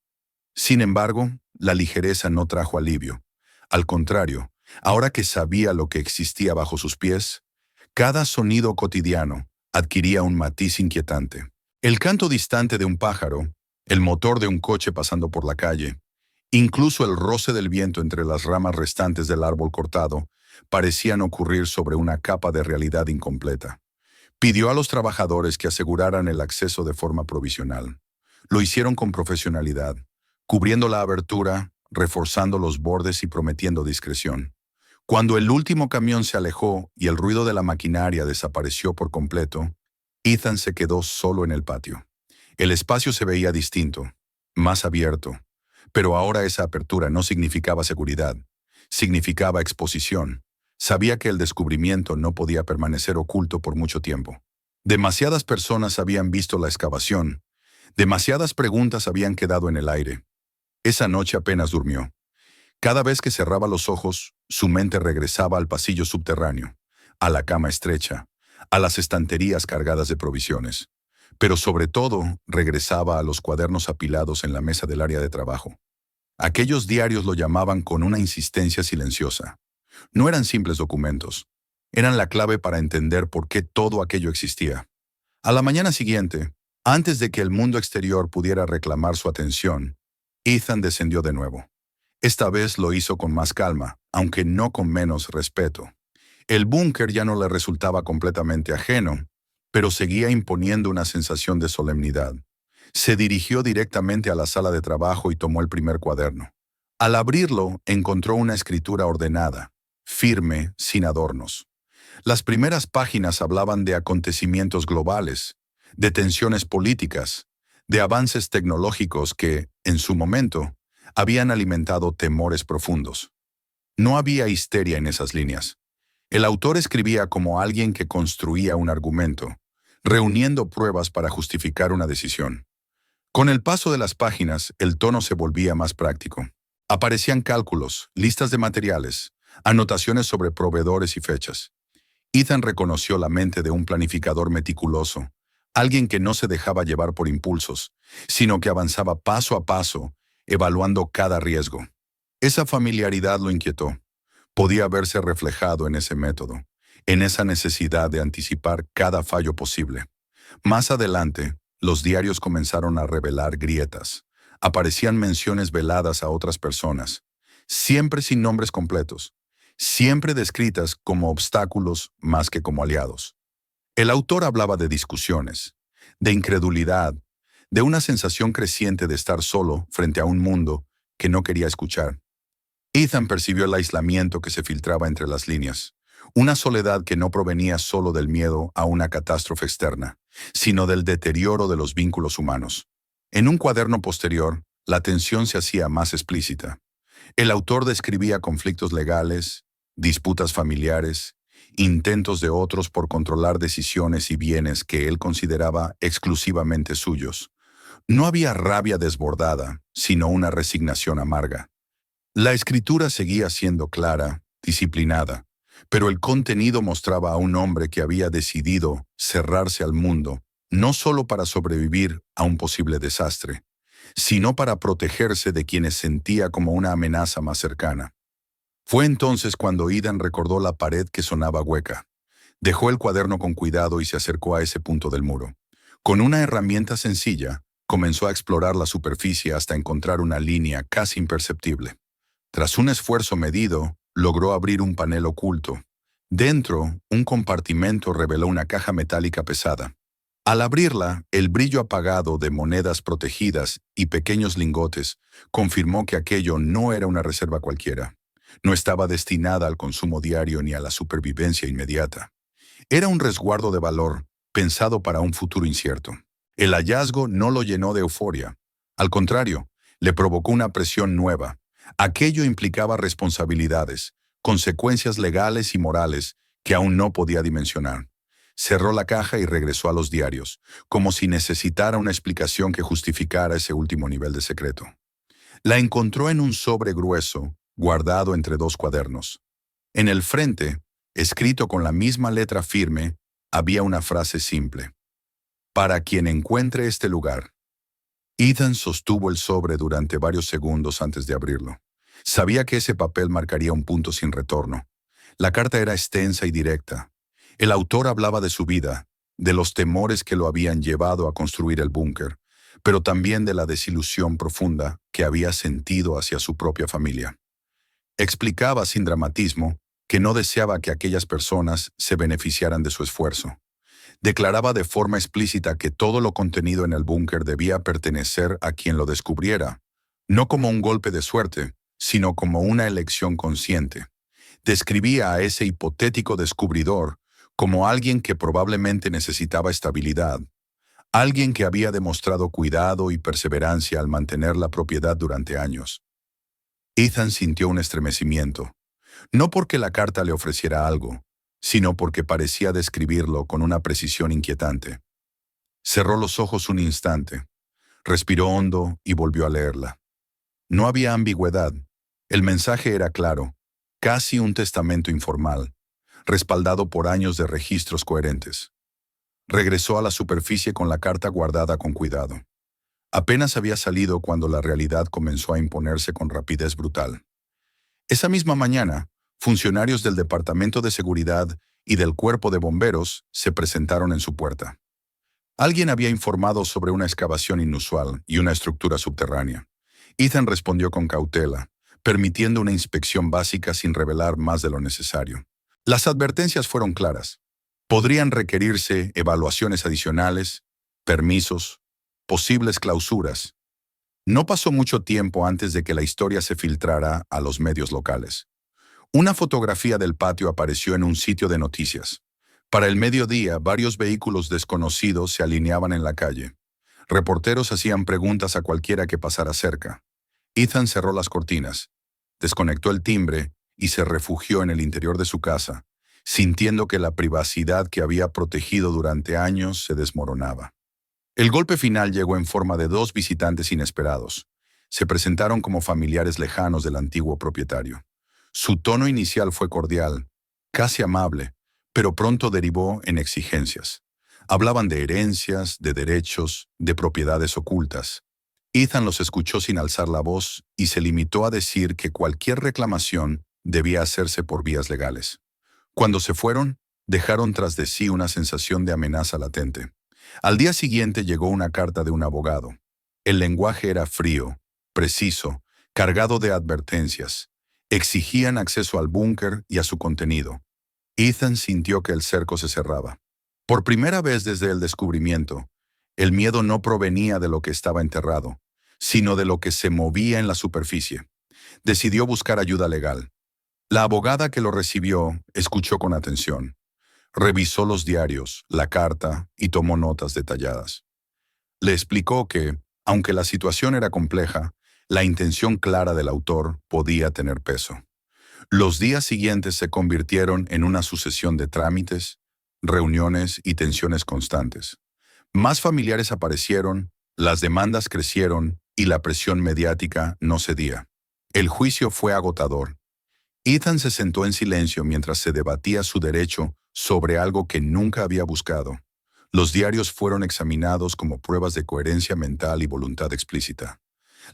Sin embargo, la ligereza no trajo alivio. Al contrario, ahora que sabía lo que existía bajo sus pies, cada sonido cotidiano adquiría un matiz inquietante. El canto distante de un pájaro, el motor de un coche pasando por la calle, incluso el roce del viento entre las ramas restantes del árbol cortado, parecían ocurrir sobre una capa de realidad incompleta. Pidió a los trabajadores que aseguraran el acceso de forma provisional. Lo hicieron con profesionalidad, cubriendo la abertura, reforzando los bordes y prometiendo discreción. Cuando el último camión se alejó y el ruido de la maquinaria desapareció por completo, Ethan se quedó solo en el patio. El espacio se veía distinto, más abierto, pero ahora esa apertura no significaba seguridad, significaba exposición. Sabía que el descubrimiento no podía permanecer oculto por mucho tiempo. Demasiadas personas habían visto la excavación, demasiadas preguntas habían quedado en el aire. Esa noche apenas durmió. Cada vez que cerraba los ojos, su mente regresaba al pasillo subterráneo, a la cama estrecha, a las estanterías cargadas de provisiones. Pero sobre todo, regresaba a los cuadernos apilados en la mesa del área de trabajo. Aquellos diarios lo llamaban con una insistencia silenciosa. No eran simples documentos. Eran la clave para entender por qué todo aquello existía. A la mañana siguiente, antes de que el mundo exterior pudiera reclamar su atención, Ethan descendió de nuevo. Esta vez lo hizo con más calma, aunque no con menos respeto. El búnker ya no le resultaba completamente ajeno, pero seguía imponiendo una sensación de solemnidad. Se dirigió directamente a la sala de trabajo y tomó el primer cuaderno. Al abrirlo, encontró una escritura ordenada, firme, sin adornos. Las primeras páginas hablaban de acontecimientos globales, de tensiones políticas, de avances tecnológicos que, en su momento, habían alimentado temores profundos. No había histeria en esas líneas. El autor escribía como alguien que construía un argumento, reuniendo pruebas para justificar una decisión. Con el paso de las páginas, el tono se volvía más práctico. Aparecían cálculos, listas de materiales, anotaciones sobre proveedores y fechas. Ethan reconoció la mente de un planificador meticuloso, alguien que no se dejaba llevar por impulsos, sino que avanzaba paso a paso, evaluando cada riesgo. Esa familiaridad lo inquietó. Podía verse reflejado en ese método, en esa necesidad de anticipar cada fallo posible. Más adelante, los diarios comenzaron a revelar grietas. Aparecían menciones veladas a otras personas, siempre sin nombres completos, siempre descritas como obstáculos más que como aliados. El autor hablaba de discusiones, de incredulidad, de una sensación creciente de estar solo frente a un mundo que no quería escuchar. Ethan percibió el aislamiento que se filtraba entre las líneas, una soledad que no provenía solo del miedo a una catástrofe externa, sino del deterioro de los vínculos humanos. En un cuaderno posterior, la tensión se hacía más explícita. El autor describía conflictos legales, disputas familiares, intentos de otros por controlar decisiones y bienes que él consideraba exclusivamente suyos. No había rabia desbordada, sino una resignación amarga. La escritura seguía siendo clara, disciplinada, pero el contenido mostraba a un hombre que había decidido cerrarse al mundo, no solo para sobrevivir a un posible desastre, sino para protegerse de quienes sentía como una amenaza más cercana. Fue entonces cuando Ethan recordó la pared que sonaba hueca. Dejó el cuaderno con cuidado y se acercó a ese punto del muro. Con una herramienta sencilla, comenzó a explorar la superficie hasta encontrar una línea casi imperceptible. Tras un esfuerzo medido, logró abrir un panel oculto. Dentro, un compartimento reveló una caja metálica pesada. Al abrirla, el brillo apagado de monedas protegidas y pequeños lingotes confirmó que aquello no era una reserva cualquiera. No estaba destinada al consumo diario ni a la supervivencia inmediata. Era un resguardo de valor, pensado para un futuro incierto. El hallazgo no lo llenó de euforia. Al contrario, le provocó una presión nueva. Aquello implicaba responsabilidades, consecuencias legales y morales que aún no podía dimensionar. Cerró la caja y regresó a los diarios, como si necesitara una explicación que justificara ese último nivel de secreto. La encontró en un sobre grueso, guardado entre dos cuadernos. En el frente, escrito con la misma letra firme, había una frase simple. Para quien encuentre este lugar. Ethan sostuvo el sobre durante varios segundos antes de abrirlo. Sabía que ese papel marcaría un punto sin retorno. La carta era extensa y directa. El autor hablaba de su vida, de los temores que lo habían llevado a construir el búnker, pero también de la desilusión profunda que había sentido hacia su propia familia. Explicaba sin dramatismo que no deseaba que aquellas personas se beneficiaran de su esfuerzo. Declaraba de forma explícita que todo lo contenido en el búnker debía pertenecer a quien lo descubriera, no como un golpe de suerte, sino como una elección consciente. Describía a ese hipotético descubridor como alguien que probablemente necesitaba estabilidad, alguien que había demostrado cuidado y perseverancia al mantener la propiedad durante años. Ethan sintió un estremecimiento, no porque la carta le ofreciera algo, sino porque parecía describirlo con una precisión inquietante. Cerró los ojos un instante, respiró hondo y volvió a leerla. No había ambigüedad. El mensaje era claro, casi un testamento informal, respaldado por años de registros coherentes. Regresó a la superficie con la carta guardada con cuidado. Apenas había salido cuando la realidad comenzó a imponerse con rapidez brutal. Esa misma mañana, funcionarios del Departamento de Seguridad y del Cuerpo de Bomberos se presentaron en su puerta. Alguien había informado sobre una excavación inusual y una estructura subterránea. Ethan respondió con cautela, permitiendo una inspección básica sin revelar más de lo necesario. Las advertencias fueron claras. Podrían requerirse evaluaciones adicionales, permisos, posibles clausuras. No pasó mucho tiempo antes de que la historia se filtrara a los medios locales. Una fotografía del patio apareció en un sitio de noticias. Para el mediodía, varios vehículos desconocidos se alineaban en la calle. Reporteros hacían preguntas a cualquiera que pasara cerca. Ethan cerró las cortinas, desconectó el timbre y se refugió en el interior de su casa, sintiendo que la privacidad que había protegido durante años se desmoronaba. El golpe final llegó en forma de dos visitantes inesperados. Se presentaron como familiares lejanos del antiguo propietario. Su tono inicial fue cordial, casi amable, pero pronto derivó en exigencias. Hablaban de herencias, de derechos, de propiedades ocultas. Ethan los escuchó sin alzar la voz y se limitó a decir que cualquier reclamación debía hacerse por vías legales. Cuando se fueron, dejaron tras de sí una sensación de amenaza latente. Al día siguiente llegó una carta de un abogado. El lenguaje era frío, preciso, cargado de advertencias. Exigían acceso al búnker y a su contenido. Ethan sintió que el cerco se cerraba. Por primera vez desde el descubrimiento, el miedo no provenía de lo que estaba enterrado, sino de lo que se movía en la superficie. Decidió buscar ayuda legal. La abogada que lo recibió escuchó con atención. Revisó los diarios, la carta y tomó notas detalladas. Le explicó que, aunque la situación era compleja, la intención clara del autor podía tener peso. Los días siguientes se convirtieron en una sucesión de trámites, reuniones y tensiones constantes. Más familiares aparecieron, las demandas crecieron y la presión mediática no cedía. El juicio fue agotador. Ethan se sentó en silencio mientras se debatía su derecho sobre algo que nunca había buscado. Los diarios fueron examinados como pruebas de coherencia mental y voluntad explícita.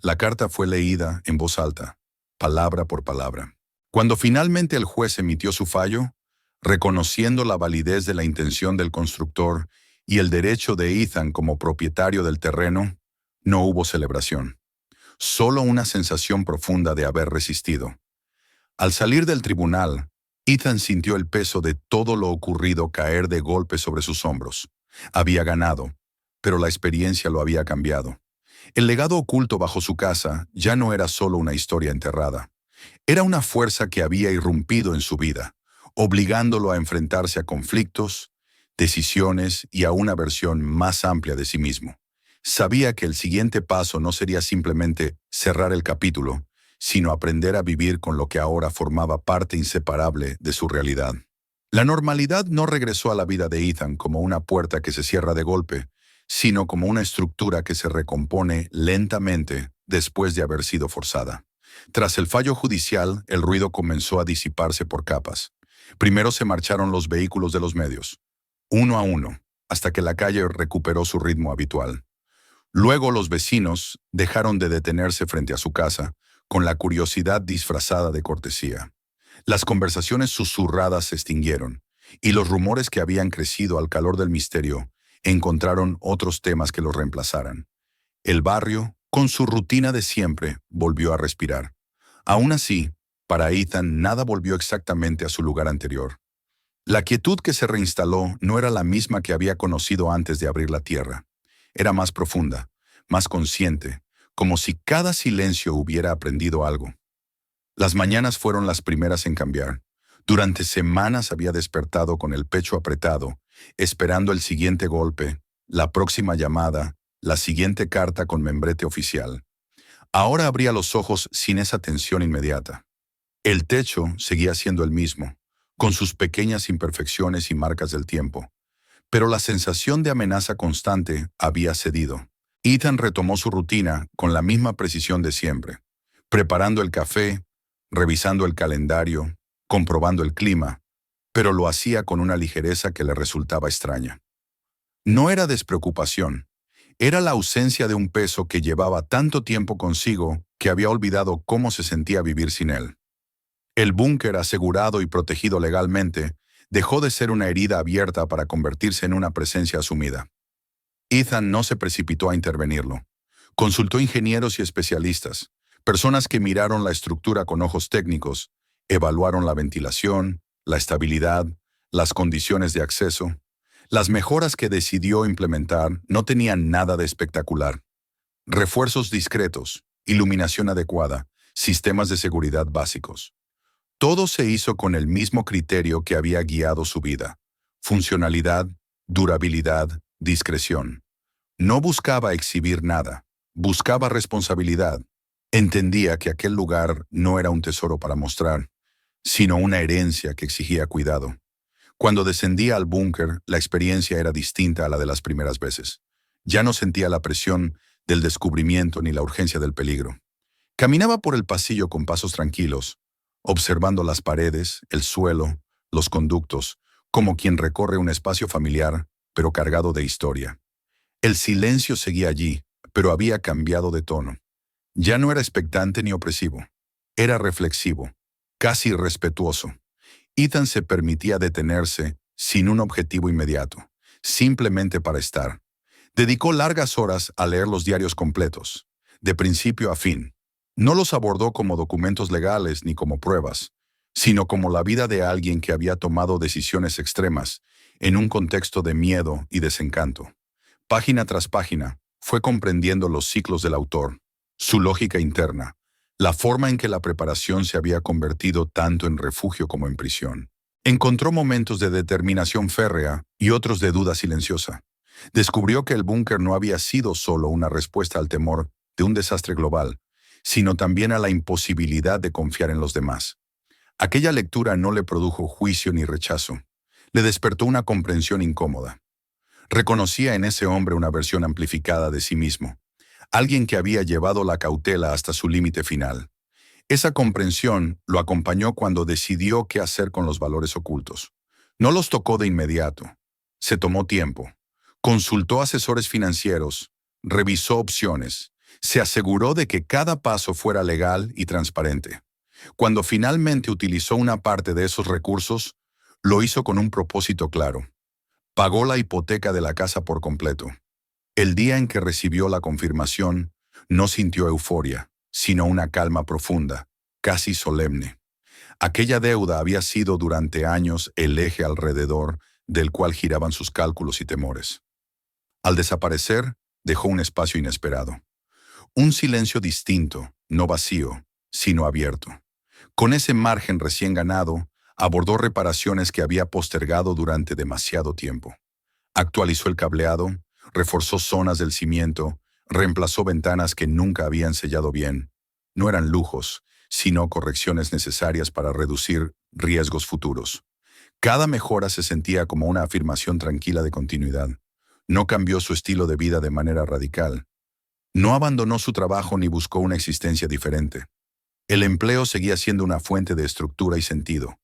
La carta fue leída en voz alta, palabra por palabra. Cuando finalmente el juez emitió su fallo, reconociendo la validez de la intención del constructor y el derecho de Ethan como propietario del terreno, no hubo celebración. Solo una sensación profunda de haber resistido. Al salir del tribunal, Ethan sintió el peso de todo lo ocurrido caer de golpe sobre sus hombros. Había ganado, pero la experiencia lo había cambiado. El legado oculto bajo su casa ya no era solo una historia enterrada. Era una fuerza que había irrumpido en su vida, obligándolo a enfrentarse a conflictos, decisiones y a una versión más amplia de sí mismo. Sabía que el siguiente paso no sería simplemente cerrar el capítulo, sino aprender a vivir con lo que ahora formaba parte inseparable de su realidad. La normalidad no regresó a la vida de Ethan como una puerta que se cierra de golpe, sino como una estructura que se recompone lentamente después de haber sido forzada. Tras el fallo judicial, el ruido comenzó a disiparse por capas. Primero se marcharon los vehículos de los medios, uno a uno, hasta que la calle recuperó su ritmo habitual. Luego los vecinos dejaron de detenerse frente a su casa, con la curiosidad disfrazada de cortesía. Las conversaciones susurradas se extinguieron, y los rumores que habían crecido al calor del misterio encontraron otros temas que los reemplazaran. El barrio, con su rutina de siempre, volvió a respirar. Aún así, Para Ethan, nada volvió exactamente a su lugar anterior. La quietud que se reinstaló no era la misma que había conocido antes de abrir la tierra. Era más profunda, más consciente, como si cada silencio hubiera aprendido algo. Las mañanas fueron las primeras en cambiar. Durante semanas había despertado con el pecho apretado, esperando el siguiente golpe, la próxima llamada, la siguiente carta con membrete oficial. Ahora abría los ojos sin esa tensión inmediata. El techo seguía siendo el mismo, con sus pequeñas imperfecciones y marcas del tiempo, pero la sensación de amenaza constante había cedido. Ethan retomó su rutina con la misma precisión de siempre, preparando el café, revisando el calendario, comprobando el clima, pero lo hacía con una ligereza que le resultaba extraña. No era despreocupación, era la ausencia de un peso que llevaba tanto tiempo consigo que había olvidado cómo se sentía vivir sin él. El búnker, asegurado y protegido legalmente, dejó de ser una herida abierta para convertirse en una presencia asumida. Ethan no se precipitó a intervenirlo. Consultó ingenieros y especialistas, personas que miraron la estructura con ojos técnicos, evaluaron la ventilación, la estabilidad, las condiciones de acceso. Las mejoras que decidió implementar no tenían nada de espectacular. Refuerzos discretos, iluminación adecuada, sistemas de seguridad básicos. Todo se hizo con el mismo criterio que había guiado su vida: funcionalidad, durabilidad, discreción. No buscaba exhibir nada, buscaba responsabilidad. Entendía que aquel lugar no era un tesoro para mostrar, sino una herencia que exigía cuidado. Cuando descendía al búnker, la experiencia era distinta a la de las primeras veces. Ya no sentía la presión del descubrimiento ni la urgencia del peligro. Caminaba por el pasillo con pasos tranquilos, observando las paredes, el suelo, los conductos, como quien recorre un espacio familiar, pero cargado de historia. El silencio seguía allí, pero había cambiado de tono. Ya no era expectante ni opresivo. Era reflexivo, casi respetuoso. Ethan se permitía detenerse sin un objetivo inmediato, simplemente para estar. Dedicó largas horas a leer los diarios completos, de principio a fin. No los abordó como documentos legales ni como pruebas, sino como la vida de alguien que había tomado decisiones extremas en un contexto de miedo y desencanto. Página tras página, fue comprendiendo los ciclos del autor, su lógica interna, la forma en que la preparación se había convertido tanto en refugio como en prisión. Encontró momentos de determinación férrea y otros de duda silenciosa. Descubrió que el búnker no había sido solo una respuesta al temor de un desastre global, sino también a la imposibilidad de confiar en los demás. Aquella lectura no le produjo juicio ni rechazo. Le despertó una comprensión incómoda. Reconocía en ese hombre una versión amplificada de sí mismo, alguien que había llevado la cautela hasta su límite final. Esa comprensión lo acompañó cuando decidió qué hacer con los valores ocultos. No los tocó de inmediato. Se tomó tiempo. Consultó asesores financieros, revisó opciones, se aseguró de que cada paso fuera legal y transparente. Cuando finalmente utilizó una parte de esos recursos, lo hizo con un propósito claro. Pagó la hipoteca de la casa por completo. El día en que recibió la confirmación, no sintió euforia, sino una calma profunda, casi solemne. Aquella deuda había sido durante años el eje alrededor del cual giraban sus cálculos y temores. Al desaparecer, dejó un espacio inesperado. Un silencio distinto, no vacío, sino abierto. Con ese margen recién ganado, abordó reparaciones que había postergado durante demasiado tiempo. Actualizó el cableado, reforzó zonas del cimiento, reemplazó ventanas que nunca habían sellado bien. No eran lujos, sino correcciones necesarias para reducir riesgos futuros. Cada mejora se sentía como una afirmación tranquila de continuidad. No cambió su estilo de vida de manera radical. No abandonó su trabajo ni buscó una existencia diferente. El empleo seguía siendo una fuente de estructura y sentido,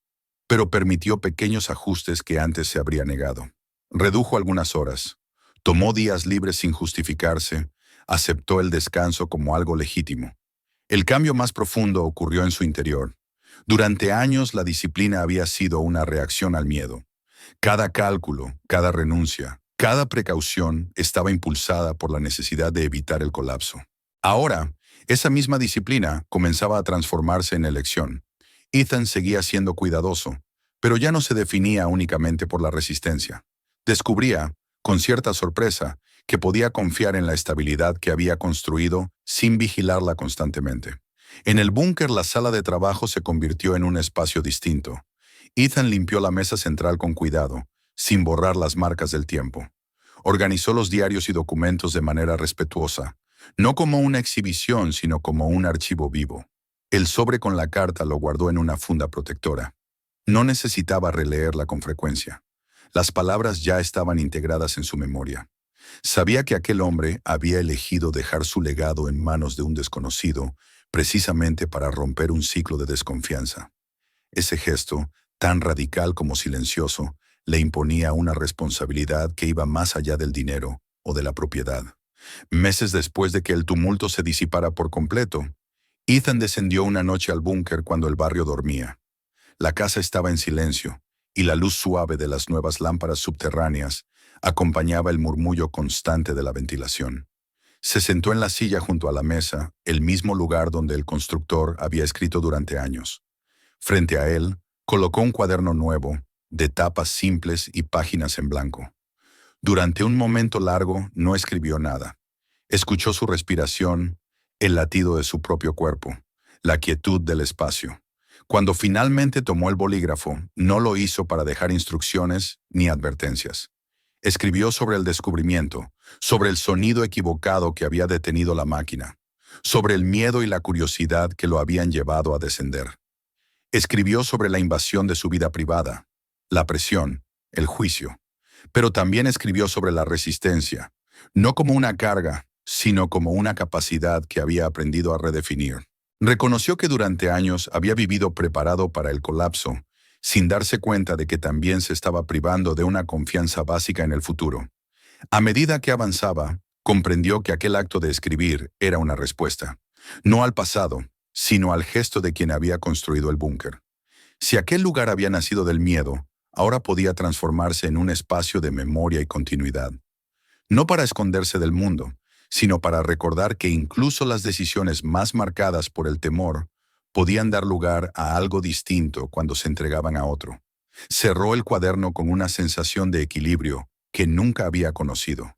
pero permitió pequeños ajustes que antes se habría negado. Redujo algunas horas, tomó días libres sin justificarse, aceptó el descanso como algo legítimo. El cambio más profundo ocurrió en su interior. Durante años la disciplina había sido una reacción al miedo. Cada cálculo, cada renuncia, cada precaución estaba impulsada por la necesidad de evitar el colapso. Ahora, esa misma disciplina comenzaba a transformarse en elección. Ethan seguía siendo cuidadoso, pero ya no se definía únicamente por la resistencia. Descubría, con cierta sorpresa, que podía confiar en la estabilidad que había construido sin vigilarla constantemente. En el búnker, la sala de trabajo se convirtió en un espacio distinto. Ethan limpió la mesa central con cuidado, sin borrar las marcas del tiempo. Organizó los diarios y documentos de manera respetuosa, no como una exhibición, sino como un archivo vivo. El sobre con la carta lo guardó en una funda protectora. No necesitaba releerla con frecuencia. Las palabras ya estaban integradas en su memoria. Sabía que aquel hombre había elegido dejar su legado en manos de un desconocido, precisamente para romper un ciclo de desconfianza. Ese gesto, tan radical como silencioso, le imponía una responsabilidad que iba más allá del dinero o de la propiedad. Meses después de que el tumulto se disipara por completo, Ethan descendió una noche al búnker cuando el barrio dormía. La casa estaba en silencio, y la luz suave de las nuevas lámparas subterráneas acompañaba el murmullo constante de la ventilación. Se sentó en la silla junto a la mesa, el mismo lugar donde el constructor había escrito durante años. Frente a él, colocó un cuaderno nuevo, de tapas simples y páginas en blanco. Durante un momento largo no escribió nada. Escuchó su respiración, el latido de su propio cuerpo, la quietud del espacio. Cuando finalmente tomó el bolígrafo, no lo hizo para dejar instrucciones ni advertencias. Escribió sobre el descubrimiento, sobre el sonido equivocado que había detenido la máquina, sobre el miedo y la curiosidad que lo habían llevado a descender. Escribió sobre la invasión de su vida privada, la presión, el juicio, pero también escribió sobre la resistencia, no como una carga, sino como una capacidad que había aprendido a redefinir. Reconoció que durante años había vivido preparado para el colapso, sin darse cuenta de que también se estaba privando de una confianza básica en el futuro. A medida que avanzaba, comprendió que aquel acto de escribir era una respuesta, no al pasado, sino al gesto de quien había construido el búnker. Si aquel lugar había nacido del miedo, ahora podía transformarse en un espacio de memoria y continuidad. No para esconderse del mundo, sino para recordar que incluso las decisiones más marcadas por el temor podían dar lugar a algo distinto cuando se entregaban a otro. Cerró el cuaderno con una sensación de equilibrio que nunca había conocido.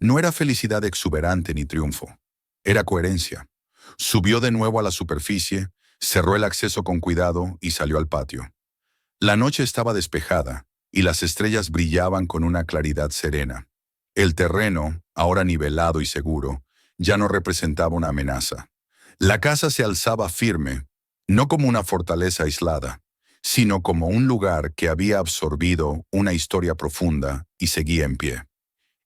No era felicidad exuberante ni triunfo, era coherencia. Subió de nuevo a la superficie, cerró el acceso con cuidado y salió al patio. La noche estaba despejada y las estrellas brillaban con una claridad serena. El terreno, ahora nivelado y seguro, ya no representaba una amenaza. La casa se alzaba firme, no como una fortaleza aislada, sino como un lugar que había absorbido una historia profunda y seguía en pie.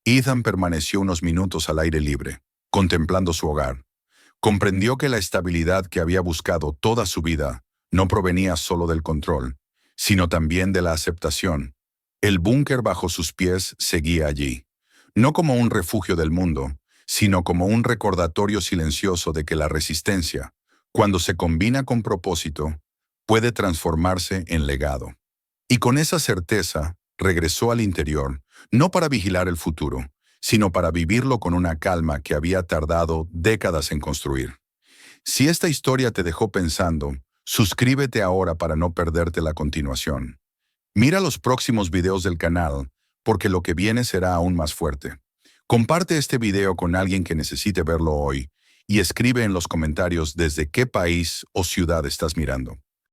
Ethan permaneció unos minutos al aire libre, contemplando su hogar. Comprendió que la estabilidad que había buscado toda su vida no provenía solo del control, sino también de la aceptación. El búnker bajo sus pies seguía allí, no como un refugio del mundo, sino como un recordatorio silencioso de que la resistencia, cuando se combina con propósito, puede transformarse en legado. Y con esa certeza, regresó al interior, no para vigilar el futuro, sino para vivirlo con una calma que había tardado décadas en construir. Si esta historia te dejó pensando, suscríbete ahora para no perderte la continuación. Mira los próximos videos del canal, porque lo que viene será aún más fuerte. Comparte este video con alguien que necesite verlo hoy y escribe en los comentarios desde qué país o ciudad estás mirando.